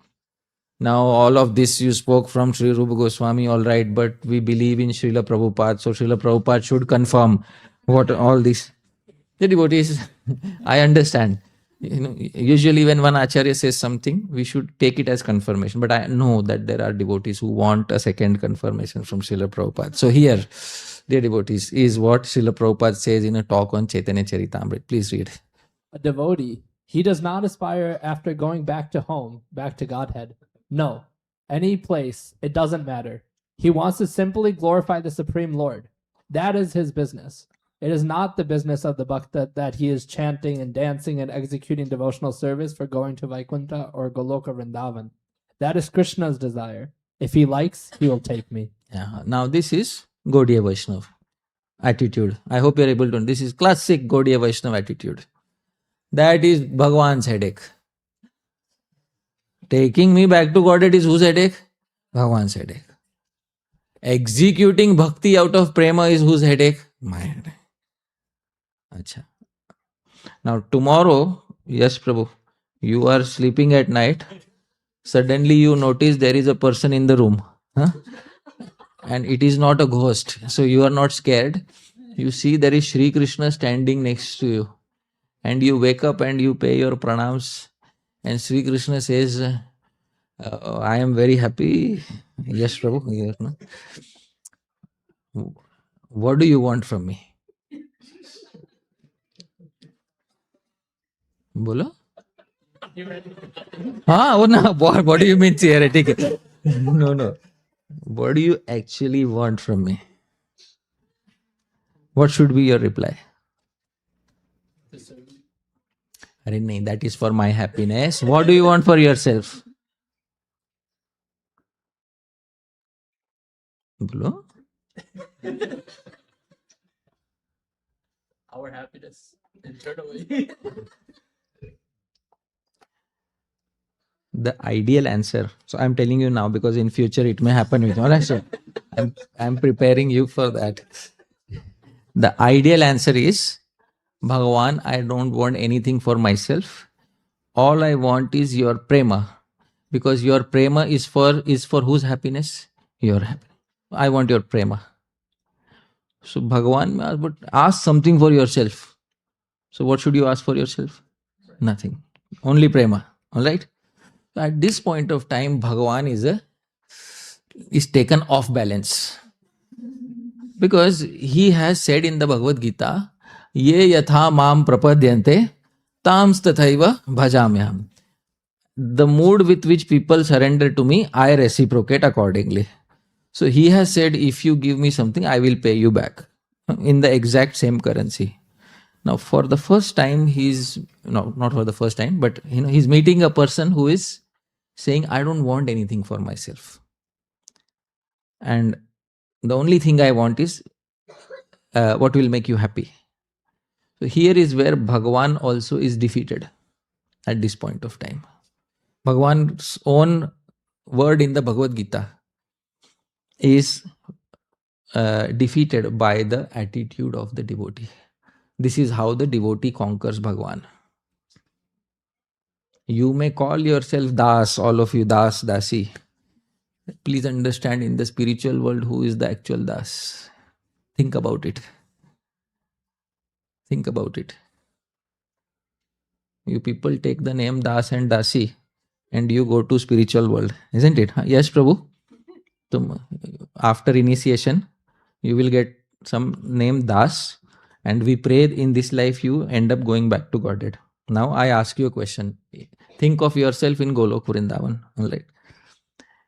Now, all of this you spoke from Sri Rupa Goswami, all right, but we believe in Srila Prabhupada, so Srila Prabhupada should confirm what all this. The devotees, I understand. Usually when one acharya says something, we should take it as confirmation. But I know that there are devotees who want a second confirmation from Srila Prabhupada. So here, dear devotees, is what Srila Prabhupada says in a talk on Chaitanya Charitamrita. Please read. A devotee, he does not aspire after going back to home, back to Godhead. No, any place, it doesn't matter. He wants to simply glorify the Supreme Lord. That is his business. It is not the business of the bhakta that he is chanting and dancing and executing devotional service for going to Vaikuntha or Goloka Vrindavan. That is Krishna's desire. If he likes, he will take me. Yeah. Now this is Gaudiya Vaishnava attitude. I hope you are able to. This is classic Gaudiya Vaishnava attitude. That is Bhagavan's headache. Taking me back to Godhead is whose headache? Bhagavan's headache. Executing bhakti out of prema is whose headache? My headache. Achha. Now tomorrow, yes Prabhu, you are sleeping at night. Suddenly you notice there is a person in the room. and it is not a ghost, so you are not scared. You see there is Sri Krishna standing next to you, and you wake up and you pay your pranams, and Sri Krishna says, I am very happy. Yes, Prabhu. Yes, no? What do you want from me? Bolo? Oh no, what do you mean theoretic? No. What do you actually want from me? What should be your reply? Arey nahi, that is for my happiness. What do you want for yourself? Bolo? Our happiness internally. The ideal answer. So I'm telling you now because in future it may happen with you. So I'm preparing you for that. The ideal answer is, Bhagavan, I don't want anything for myself. All I want is your prema. Because your prema is for whose happiness? Your happiness. I want your prema. So Bhagavan, but ask something for yourself. So what should you ask for yourself? Nothing. Only prema. Alright? At this point of time, Bhagavan is taken off balance. Because he has said in the Bhagavad Gita, Ye yatha mam prapadyante tams tathaiva bhajamyam. The mood with which people surrender to me, I reciprocate accordingly. So he has said, if you give me something, I will pay you back in the exact same currency. Now, for the first time, not for the first time, but he's meeting a person who is saying, I don't want anything for myself. And the only thing I want is what will make you happy. So here is where Bhagavan also is defeated at this point of time. Bhagavan's own word in the Bhagavad Gita is defeated by the attitude of the devotee. This is how the devotee conquers Bhagavan. You may call yourself Das, all of you Das, Dasi. Please understand, in the spiritual world, who is the actual Das? Think about it. Think about it. You people take the name Das and Dasi and you go to spiritual world, isn't it? Yes, Prabhu? After initiation, you will get some name Das, and we pray in this life you end up going back to Godhead. Now I ask you a question. Think of yourself in Golok Vrindavan. Alright.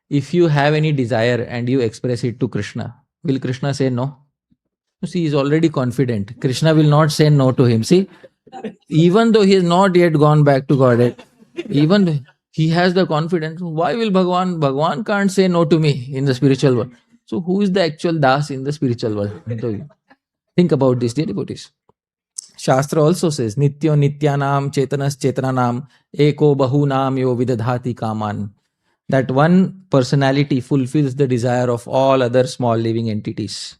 If you have any desire and you express it to Krishna, will Krishna say no? See, he is already confident. Krishna will not say no to him. See, even though he has not yet gone back to Godhead, even he has the confidence. Why will Bhagavan can't say no to me in the spiritual world. So who is the actual Das in the spiritual world? Think about this, dear devotees. Shastra also says, Nityo Nityanam Chetanas Chetananam Eko Bahunam Yo Vidadhati Kaman. That one personality fulfills the desire of all other small living entities.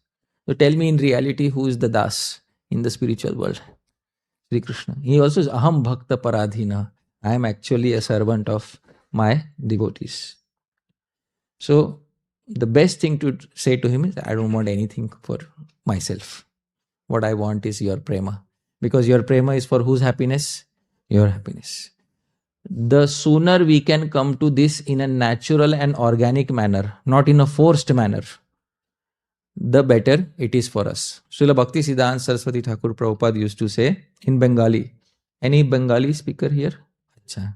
So tell me in reality, who is the Das in the spiritual world? Sri Krishna. He also says, Aham Bhakta Paradhina. I am actually a servant of my devotees. So the best thing to say to him is, I don't want anything for myself. What I want is your prema. Because your prema is for whose happiness? Your happiness. The sooner we can come to this in a natural and organic manner, not in a forced manner, the better it is for us. Srila Bhakti Siddhanta Saraswati Thakur Prabhupada used to say in Bengali. Any Bengali speaker here? Achha.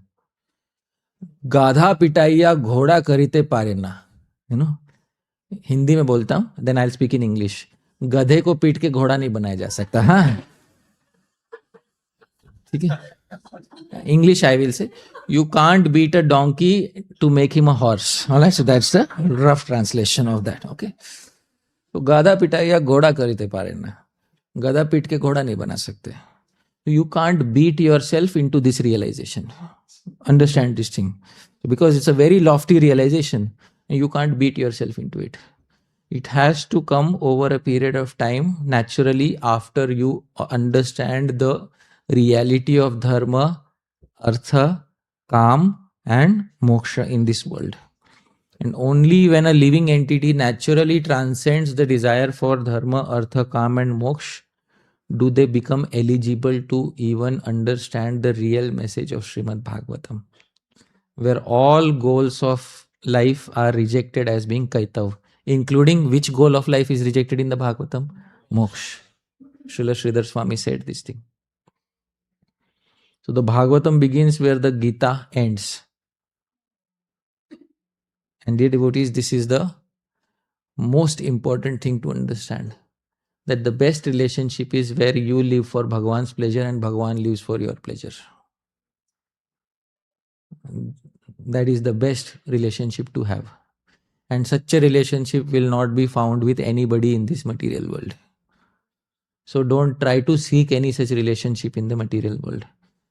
Gadha pitaiya ghoda karite parena. Hindi में बोलता हूं, then I'll speak in English. गधे को पीट के घोड़ा नहीं बनाया जा सकता. हाँ, ठीक है. English I will say, you can't beat a donkey to make him a horse. Alright, so that's the rough translation of that. Okay. तो गधा पिटाइया घोड़ा करते पारे ना, गधा पीट के घोड़ा नहीं बना सकते. You can't beat yourself into this realization. Understand this thing, because it's a very lofty realization. You can't beat yourself into it. It has to come over a period of time naturally after you understand the reality of dharma, artha, kam and moksha in this world. And only when a living entity naturally transcends the desire for dharma, artha, kama and moksha do they become eligible to even understand the real message of Srimad Bhagavatam, where all goals of life are rejected as being kaitav, including which goal of life is rejected in the Bhagavatam? Moksha. Srila Sridhar Swami said this thing. So the Bhagavatam begins where the Gita ends. And dear devotees, this is the most important thing to understand. That the best relationship is where you live for Bhagavan's pleasure and Bhagavan lives for your pleasure. That is the best relationship to have. And such a relationship will not be found with anybody in this material world. So don't try to seek any such relationship in the material world.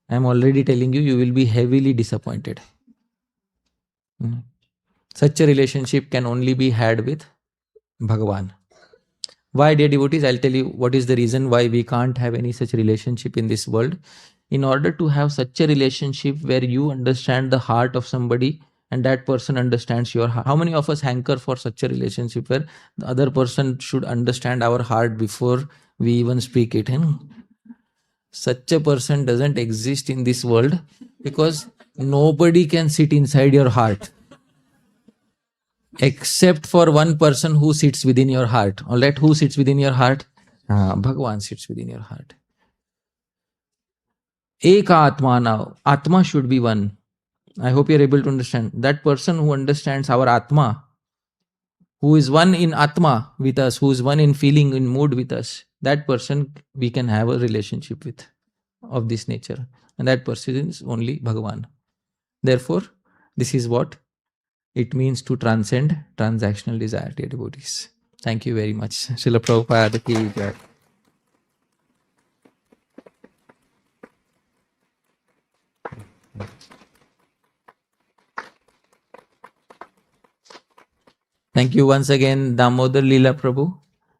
I am already telling you, you will be heavily disappointed. Such a relationship can only be had with Bhagavan. Why, dear devotees? I'll tell you what is the reason why we can't have any such relationship in this world. In order to have such a relationship where you understand the heart of somebody and that person understands your heart. How many of us hanker for such a relationship where the other person should understand our heart before we even speak it? Such a person doesn't exist in this world because nobody can sit inside your heart. Except for one person who sits within your heart. Alright, who sits within your heart? Bhagavan sits within your heart. Eka Atma now. Atma should be one. I hope you are able to understand. That person who understands our Atma, who is one in Atma with us, who is one in feeling, in mood with us, that person we can have a relationship with of this nature. And that person is only Bhagavan. Therefore, this is what it means to transcend transactional desire, dear devotees. Thank you very much. Srila Prabhupada ki jai. Thank you once again, Damodar Leela Prabhu,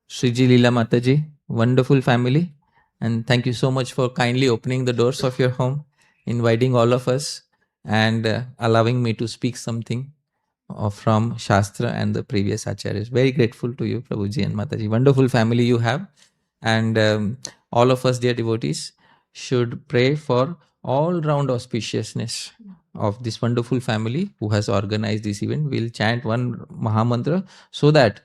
Sriji Leela Mataji, wonderful family. And thank you so much for kindly opening the doors of your home, inviting all of us and allowing me to speak something from Shastra and the previous Acharyas. Very grateful to you, Prabhuji and Mataji. Wonderful family you have. And all of us, dear devotees, should pray for all-round auspiciousness of this wonderful family who has organized this event. We'll chant one Mahamantra so that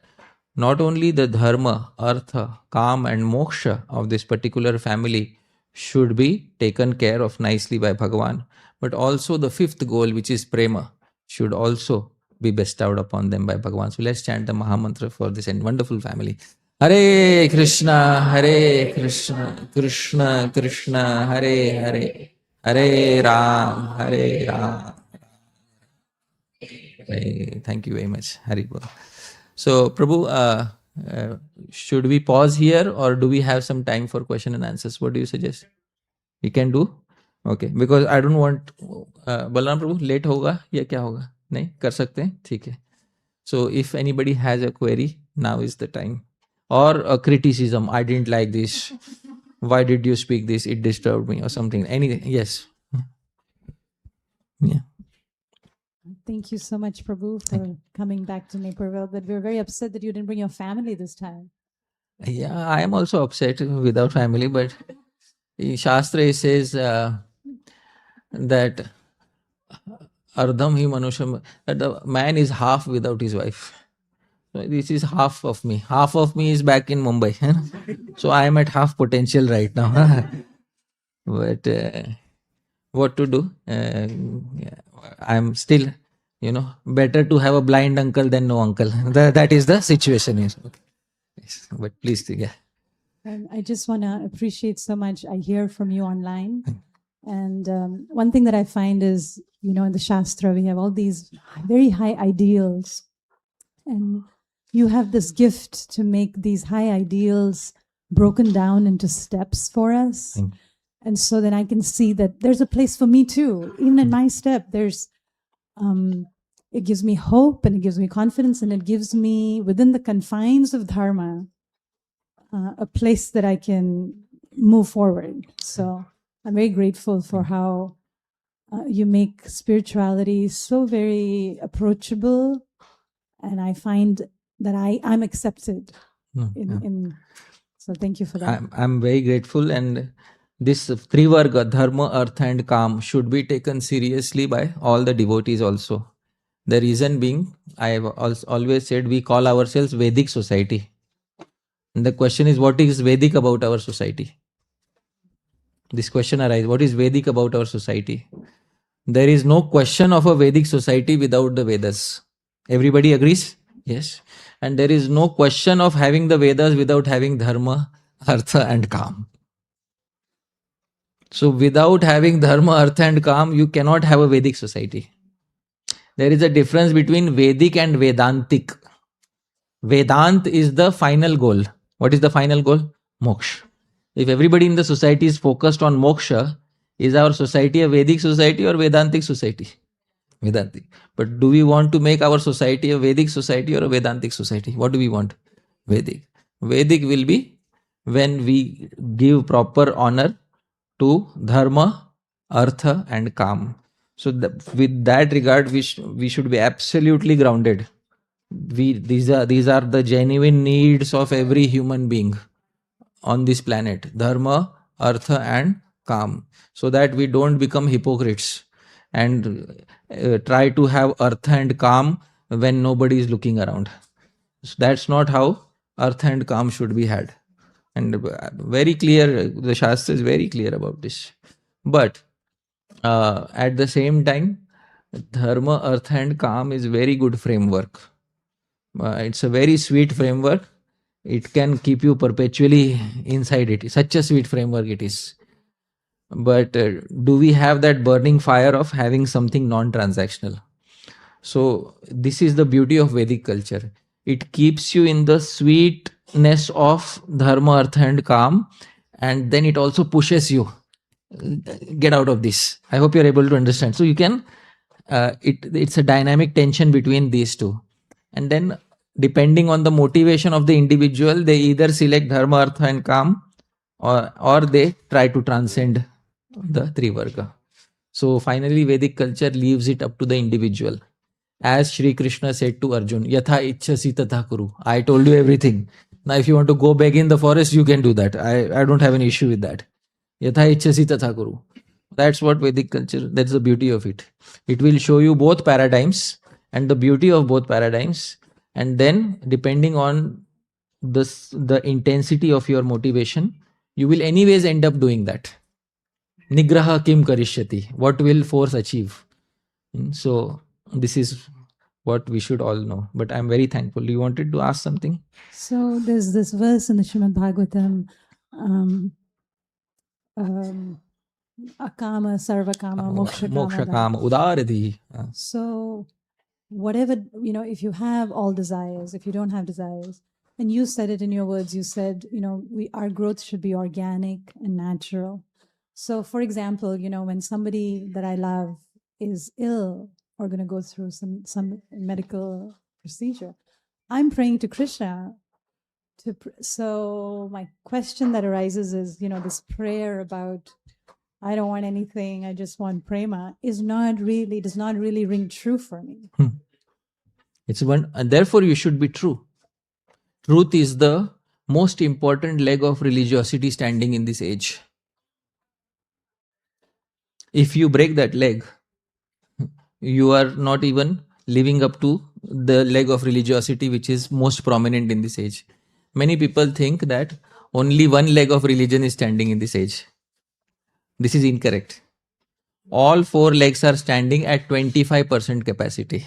not only the dharma, artha, kama and moksha of this particular family should be taken care of nicely by Bhagavan, but also the fifth goal, which is prema, should also be bestowed upon them by Bhagavan. So let's chant the Mahamantra for this wonderful family. Hare Krishna, Krishna Krishna, Hare Hare, Hare Ram, Hare Ram. Thank you very much. Hari Bol. So, Prabhu, should we pause here or do we have some time for question and answers? What do you suggest? We can do? Okay. Because I don't want... Balaram Prabhu, late hoga ya kya hoga? Nahi? Kar sakte hain? Theek hai. So, if anybody has a query, now is the time. Or a criticism, I didn't like this. Why did you speak this? It disturbed me or something. Anything. Yes. Yeah. Thank you so much, Prabhu, for coming back to Naperville. But we're very upset that you didn't bring your family this time. Yeah, I am also upset without family, but in Shastra it says that Ardham hi manusham, that the man is half without his wife. So this is half of me. Half of me is back in Mumbai. So I am at half potential right now. But what to do? I am still, better to have a blind uncle than no uncle. That is the situation. Yes. But please, yeah. I just want to appreciate so much. I hear from you online. And one thing that I find is, in the Shastra, we have all these very high ideals. And you have this gift to make these high ideals broken down into steps for us. And so then I can see that there's a place for me too. Even in my step, there's, it gives me hope and it gives me confidence and it gives me, within the confines of Dharma, a place that I can move forward. So I'm very grateful for how you make spirituality so very approachable and I find that I'm accepted No, in, yeah. in so thank you for that. I'm very grateful, and this Trivarga, Dharma, Artha, and Kam should be taken seriously by all the devotees also. The reason being, I have always said we call ourselves Vedic society. And the question is, what is Vedic about our society? This question arises, what is Vedic about our society? There is no question of a Vedic society without the Vedas. Everybody agrees? Yes. And there is no question of having the Vedas without having Dharma, Artha, and Kam. So without having Dharma, Artha, and Kam, you cannot have a Vedic society. There is a difference between Vedic and Vedantic. Vedant is the final goal. What is the final goal? Moksha. If everybody in the society is focused on moksha, is our society a Vedic society or Vedantic society? Vedantic. But do we want to make our society a Vedic society or a Vedantic society? What do we want? Vedic. Vedic will be when we give proper honor to Dharma, Artha, and Kam. So, with that regard, we should be absolutely grounded. These are the genuine needs of every human being on this planet: Dharma, Artha, and Kam, so that we don't become hypocrites and try to have Artha and Kam when nobody is looking around. So that's not how Artha and Kam should be had. And very clear, the Shastra is very clear about this. But at the same time, Dharma, Artha, and Kam is very good framework. It's a very sweet framework. It can keep you perpetually inside it. Such a sweet framework it is. But do we have that burning fire of having something non-transactional? So this is the beauty of Vedic culture. It keeps you in the sweetness of Dharma, Artha, and Kam, and then it also pushes you. Get out of this. I hope you're able to understand. So you can, it's a dynamic tension between these two. And then depending on the motivation of the individual, they either select Dharma, Artha, and Kam, or they try to transcend the Trivarga. So finally, Vedic culture leaves it up to the individual. As Shri Krishna said to Arjun, Yatha ichchasi tatha kuru. I told you everything. Now, if you want to go beg in the forest, you can do that. I don't have an issue with that. Yatha ichchasi tatha kuru. That's what Vedic culture, that's the beauty of it. It will show you both paradigms and the beauty of both paradigms. And then, depending on the intensity of your motivation, you will anyways end up doing that. Nigraha kim karishyati. What will force achieve? So, this is what we should all know. But I'm very thankful. You wanted to ask something? So there's this verse in the Srimad Bhagavatam, akama, sarvakama, Moksha mokshakama. kama, udaradhi. So whatever, if you have all desires, if you don't have desires, and you said it in your words, you said, our growth should be organic and natural. So for example, when somebody that I love is ill or going to go through some medical procedure, I'm praying to Krishna. So my question that arises is, this prayer about, I don't want anything, I just want prema, does not really ring true for me. It's one, and therefore you should be true. Truth is the most important leg of religiosity standing in this age. If you break that leg, you are not even living up to the leg of religiosity which is most prominent in this age. Many people think that only one leg of religion is standing in this age. This is incorrect. All four legs are standing at 25% capacity.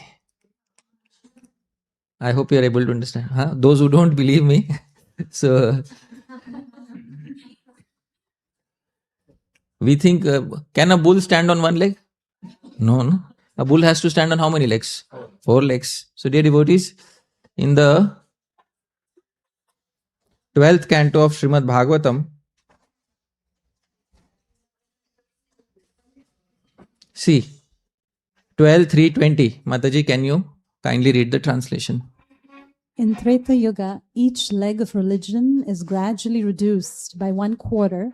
I hope you are able to understand. Those who don't believe me, so we think, can a bull stand on one leg? No. A bull has to stand on how many legs? 4 legs. So dear devotees, in the 12th canto of Srimad Bhagavatam, see, 12:3:20. Mataji, can you kindly read the translation? In Treta Yuga, each leg of religion is gradually reduced by 1/4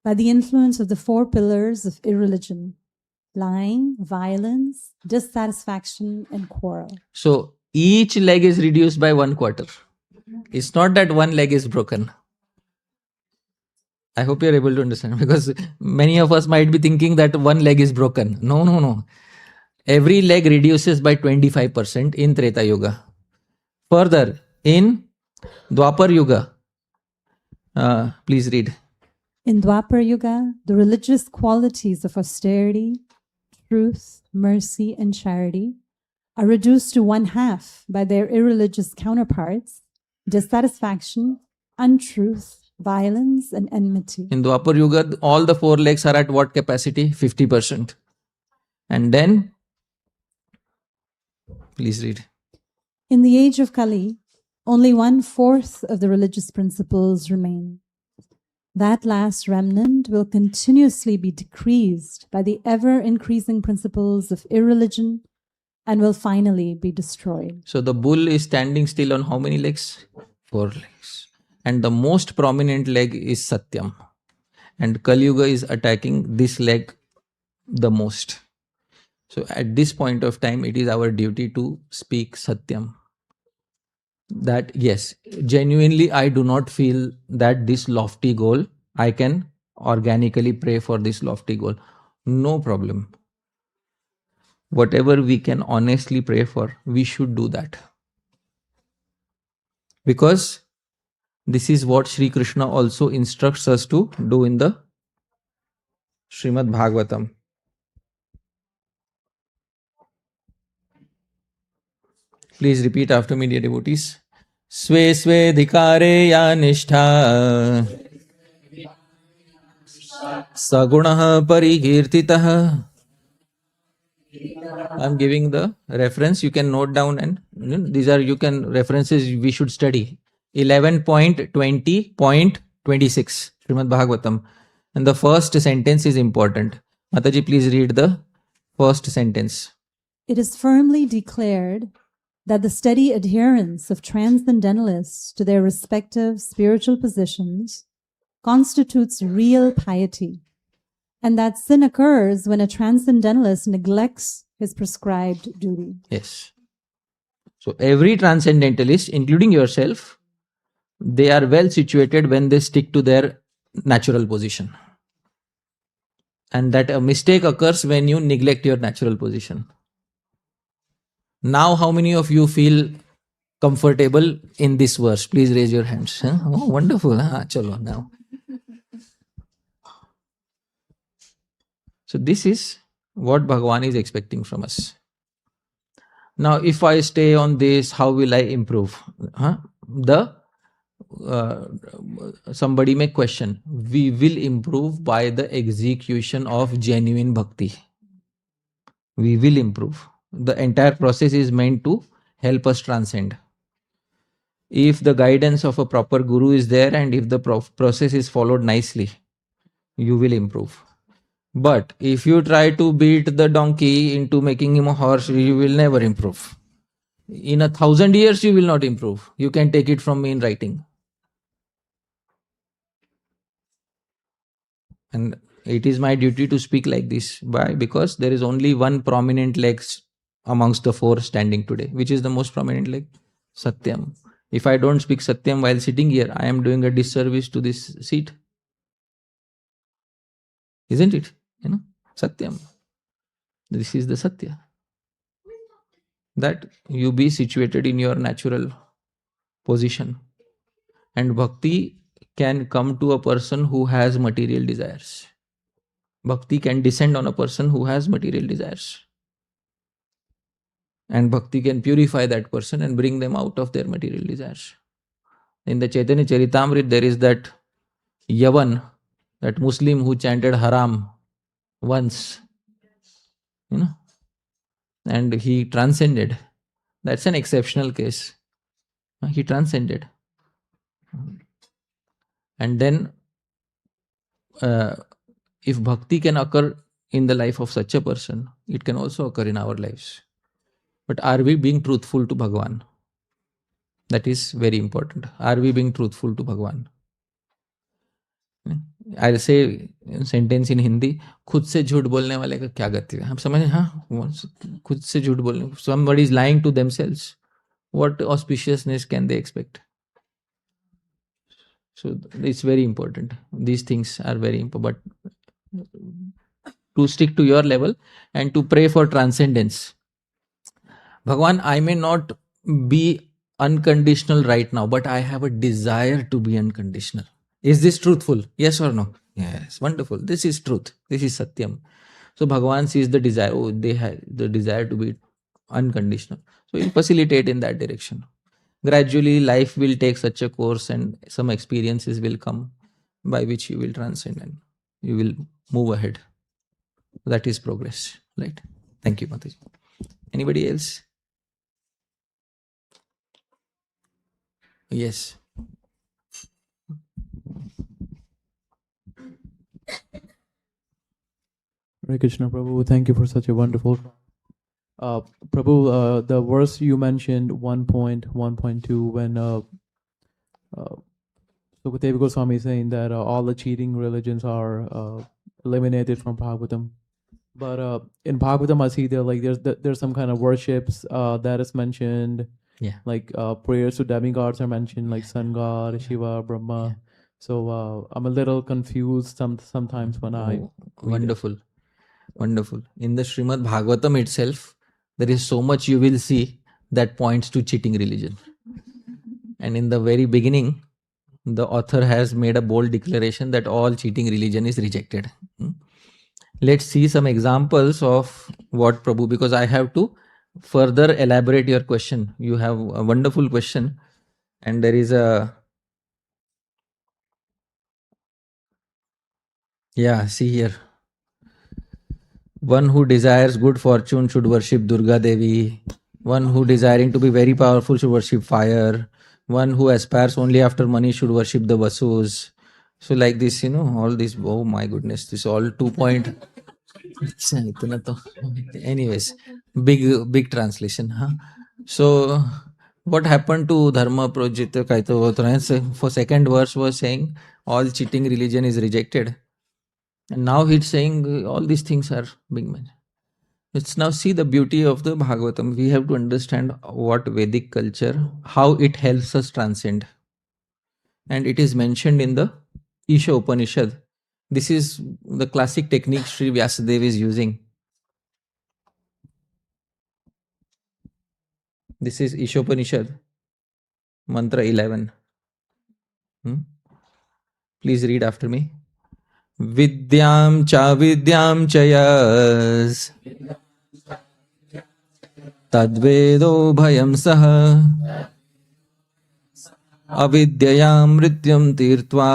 by the influence of the 4 pillars of irreligion: lying, violence, dissatisfaction, and quarrel. So, each leg is reduced by 1/4. It's not that one leg is broken. I hope you're able to understand, because many of us might be thinking that one leg is broken. No, no, no. Every leg reduces by 25% in Treta Yuga. Further, in Dwapar Yuga, please read. In Dwapar Yuga, the religious qualities of austerity, truth, mercy, and charity are reduced to 1/2 by their irreligious counterparts: dissatisfaction, untruth, violence, and enmity. In Dwapar Yuga, all the four legs are at what capacity? 50%. And then, please read. In the age of Kali, only 1/4 of the religious principles remain. That last remnant will continuously be decreased by the ever-increasing principles of irreligion and will finally be destroyed. So the bull is standing still on how many legs? 4 legs. And the most prominent leg is Satyam. And Kali Yuga is attacking this leg the most. So at this point of time, it is our duty to speak Satyam. That yes, genuinely I do not feel that this lofty goal, I can organically pray for this lofty goal. No problem. Whatever we can honestly pray for, we should do that. Because this is what Sri Krishna also instructs us to do in the Srimad Bhagavatam. Please repeat after me, dear devotees. Sve sve dhikare ya nishtha sagunah parikirtitah. I'm giving the reference. You can note down, and these are references we should study. 11.20.26 Srimad Bhagavatam. And the first sentence is important. Mataji, please read the first sentence. It is firmly declared that the steady adherence of transcendentalists to their respective spiritual positions constitutes real piety, and that sin occurs when a transcendentalist neglects his prescribed duty. Yes. So every transcendentalist, including yourself, they are well situated when they stick to their natural position. And that a mistake occurs when you neglect your natural position. Now, how many of you feel comfortable in this verse? Please raise your hands. Huh? Oh, wonderful. Chalo, now. So this is what Bhagavan is expecting from us. Now, if I stay on this, how will I improve? Somebody may question. We will improve by the execution of genuine bhakti. We will improve. The entire process is meant to help us transcend. If the guidance of a proper guru is there and if the process is followed nicely, you will improve. But if you try to beat the donkey into making him a horse, you will never improve. In 1,000 years, you will not improve. You can take it from me in writing. And it is my duty to speak like this. Why? Because there is only one prominent leg amongst the four standing today. Which is the most prominent leg? Satyam. If I don't speak Satyam while sitting here, I am doing a disservice to this seat. Isn't it? Satyam. This is the Satya. That you be situated in your natural position. And bhakti can come to a person who has material desires. Bhakti can descend on a person who has material desires. And bhakti can purify that person and bring them out of their material desires. In the Chaitanya Charitamrita, there is that Yavan, that Muslim who chanted haram once, and he transcended. That's an exceptional case. He transcended. And then, if bhakti can occur in the life of such a person, it can also occur in our lives. But are we being truthful to Bhagavan? That is very important. Are we being truthful to Bhagavan? I'll say sentence in Hindi. खुद से झूठ बोलने वाले का क्या गति है? हम समझे? हाँ, खुद से झूठ बोलने. Somebody is lying to themselves. what auspiciousness can they expect? So it's very important. These things are very important. But to stick to your level and to pray for transcendence. Bhagwan, I may not be unconditional right now, but I have a desire to be unconditional. Is this truthful? Yes or no? Yes, wonderful. This is truth. This is Satyam. So Bhagavan sees the desire. Oh, they have the desire to be unconditional. So he'll facilitate in that direction. Gradually, life will take such a course and some experiences will come by which you will transcend and you will move ahead. That is progress. Right? Thank you, Mataji. Anybody else? Yes. Hare Krishna, Prabhu. Thank you for such a wonderful. Prabhu, the verse you mentioned, 1.1.2, when Sukadeva Goswami is saying that all the cheating religions are eliminated from Bhagavatam. But in Bhagavatam, I see there's some kind of worships that is mentioned. Yeah. Like prayers to demigods are mentioned, like sun god, Shiva, Brahma. Yeah. So I'm a little confused sometimes when I. Wonderful. Wonderful. In the Srimad Bhagavatam itself, there is so much you will see that points to cheating religion. And in the very beginning, the author has made a bold declaration that all cheating religion is rejected. Let's see some examples of what Prabhu, because I have to further elaborate your question. You have a wonderful question, and there is a. Yeah, see here. One who desires good fortune should worship Durga Devi. One who desiring to be very powerful should worship fire. One who aspires only after money should worship the Vasus. So like this, all this, oh my goodness, this all 2 point. Anyways, big translation. Huh? So what happened to Dharma Projita Kaito? For second verse was saying all cheating religion is rejected. And now he's saying all these things are being mentioned. Let's now see the beauty of the Bhagavatam. We have to understand what Vedic culture, how it helps us transcend. And it is mentioned in the Isha Upanishad. This is the classic technique Sri Vyasadeva is using. This is Isha Upanishad, Mantra 11. Please read after me. Vidyam cha yas tadvedo bhayam saha avidyayam mrityam tirtva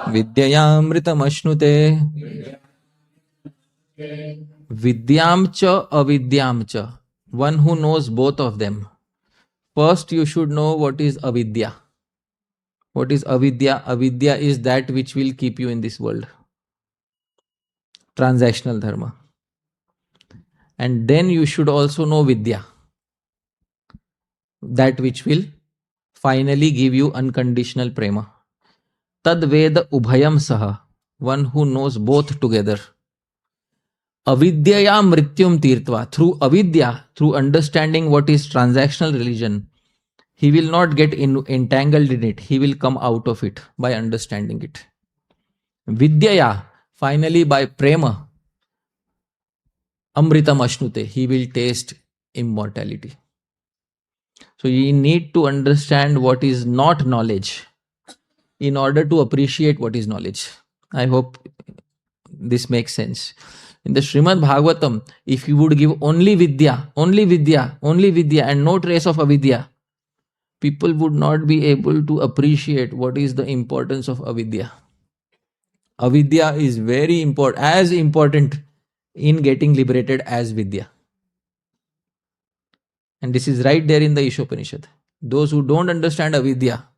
vidyayam mritam ashnute. Vidyam cha avidyam cha. One who knows both of them. First you should know what is avidya. What is avidya? Avidya is that which will keep you in this world. Transactional dharma. And then you should also know vidya. That which will finally give you unconditional prema. Tad veda ubhayam saha. One who knows both together. Avidyaya mrityum tirtva. Through avidya, through understanding what is transactional religion, he will not get entangled in it. He will come out of it by understanding it. Vidyaya, finally by prema, amritam ashnute, he will taste immortality. So you need to understand what is not knowledge in order to appreciate what is knowledge. I hope this makes sense. In the Srimad Bhagavatam, if you would give only vidya, and no trace of avidya, people would not be able to appreciate what is the importance of avidya. Avidya is very important, as important in getting liberated as vidya. And this is right there in the Isha Upanishad. Those who don't understand avidya,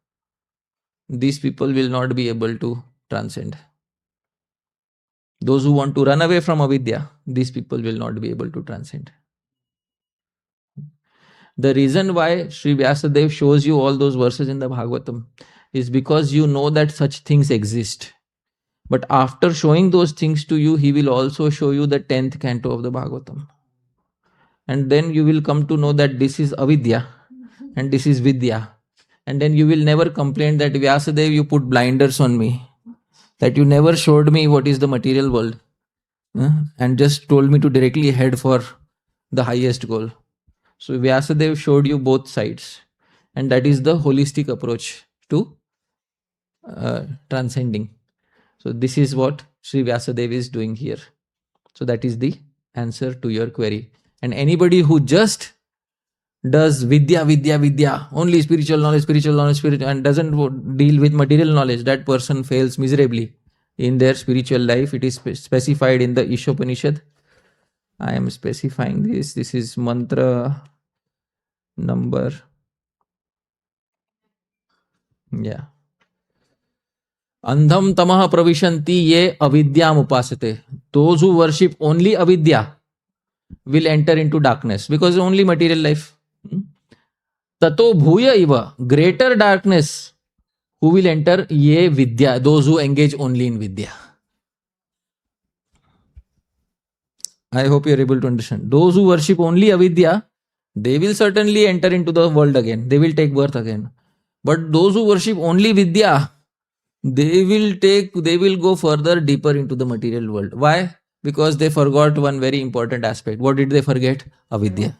these people will not be able to transcend. Those who want to run away from avidya, these people will not be able to transcend. The reason why Sri Vyasadeva shows you all those verses in the Bhagavatam is because you know that such things exist. But after showing those things to you, he will also show you the 10th canto of the Bhagavatam. And then you will come to know that this is avidya and this is vidya. And then you will never complain that Vyasadeva, you put blinders on me, that you never showed me what is the material world, and just told me to directly head for the highest goal. So Vyasadeva showed you both sides, and that is the holistic approach to transcending. So this is what Sri Vyasadeva is doing here. So that is the answer to your query. And anybody who just does vidya, only spiritual knowledge, and doesn't deal with material knowledge, that person fails miserably in their spiritual life. It is specified in the Ishopanishad. I am specifying this. This is mantra number. Yeah. Andham tamah pravishanti ye avidyam upasate. Those who worship only avidya will enter into darkness because only material life. Tato bhuya iva, greater darkness, who will enter? Ye vidya, those who engage only in vidya. I hope you are able to understand. Those who worship only avidya, they will certainly enter into the world again. They will take birth again. But those who worship only vidya, they will go further, deeper into the material world. Why? Because they forgot one very important aspect. What did they forget? Avidya.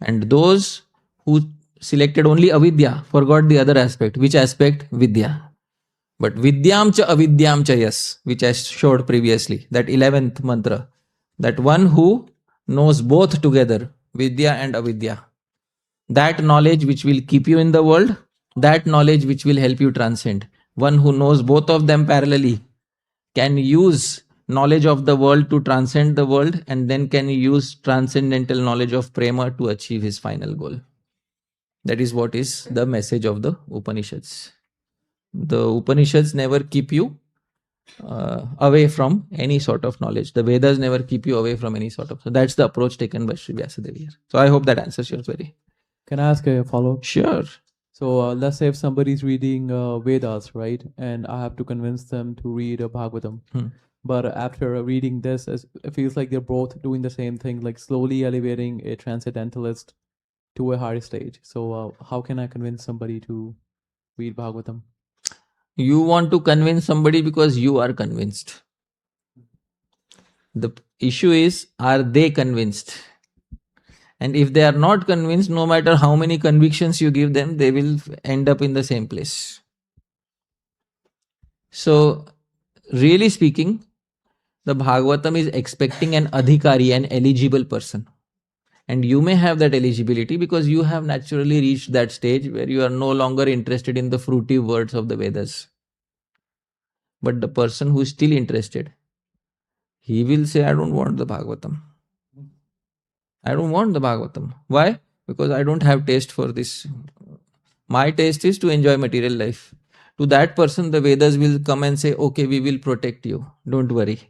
And those who selected only avidya forgot the other aspect. Which aspect? Vidya. But vidyam cha avidyam cha yes, which I showed previously, that 11th mantra, that one who knows both together, vidya and avidya, that knowledge which will keep you in the world, that knowledge which will help you transcend. One who knows both of them parallelly can use knowledge of the world to transcend the world, and then can use transcendental knowledge of prema to achieve his final goal. That is what is the message of the Upanishads. The Upanishads never keep you away from any sort of knowledge. The Vedas never keep you away from any sort of. So that's the approach taken by Sri Vyasadeva here. So I hope that answers your query. Can I ask a follow-up? Sure. So let's say if somebody's reading Vedas, right, and I have to convince them to read Bhagavatam, but after reading this, it feels like they're both doing the same thing, like slowly elevating a transcendentalist to a higher stage. So how can I convince somebody to read Bhagavatam? You want to convince somebody because you are convinced. The issue is, are they convinced? And if they are not convinced, no matter how many convictions you give them, they will end up in the same place. So, really speaking, the Bhagavatam is expecting an adhikari, an eligible person. And you may have that eligibility because you have naturally reached that stage where you are no longer interested in the fruitive words of the Vedas. But the person who is still interested, he will say, I don't want the Bhagavatam. I don't want the Bhagavatam. Why? Because I don't have taste for this. My taste is to enjoy material life. To that person, the Vedas will come and say, okay, we will protect you. Don't worry.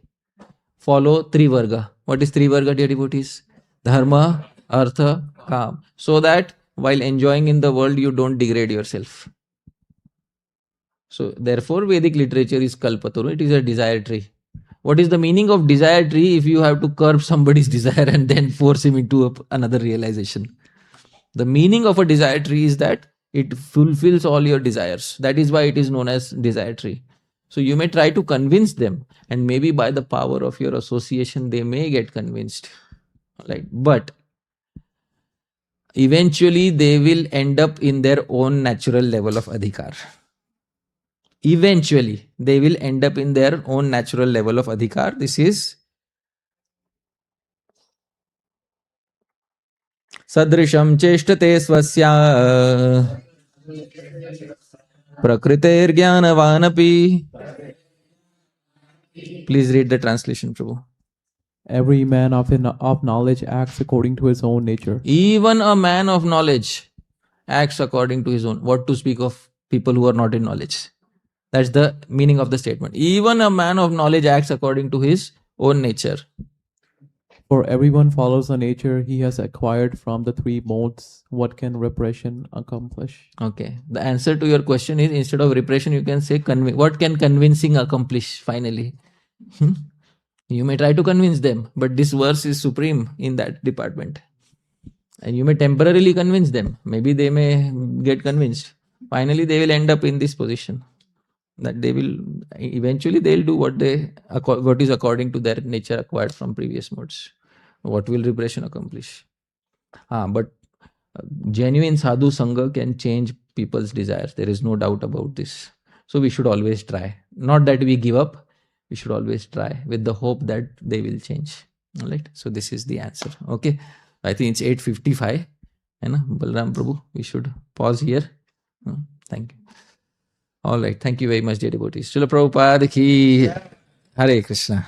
Follow Trivarga. What is Trivarga, dear devotees? Dharma, Artha, Kam. So that while enjoying in the world, you don't degrade yourself. So therefore, Vedic literature is Kalpataru. It is a desire tree. What is the meaning of desire tree if you have to curb somebody's desire and then force him into another realization? The meaning of a desire tree is that it fulfills all your desires. That is why it is known as desire tree. So you may try to convince them, and maybe by the power of your association, they may get convinced. Right? But eventually they will end up in their own natural level of adhikar. Eventually, they will end up in their own natural level of adhikar. This is Sadrisham cheshtate swasya prakriter jnanavanapi. Please read the translation, Prabhu. Every man of knowledge acts according to his own nature. Even a man of knowledge acts according to his own. What to speak of people who are not in knowledge? That's the meaning of the statement. Even a man of knowledge acts according to his own nature. For everyone follows the nature he has acquired from the three modes. What can repression accomplish? Okay. The answer to your question is, instead of repression, you can say, what can convincing accomplish finally? You may try to convince them, but this verse is supreme in that department. And you may temporarily convince them. Maybe they may get convinced. Finally, they will end up in this position. That they will eventually they'll do what is according to their nature acquired from previous modes. What will liberation accomplish? But genuine sadhu sangha can change people's desires. There is no doubt about this. So we should always try. Not that we give up. We should always try with the hope that they will change. All right. So this is the answer. Okay. I think it's 8:55. Balram Prabhu, we should pause here. Thank you. All right. Thank you very much, dear devotees. Srila Prabhupada ki Hare Krishna.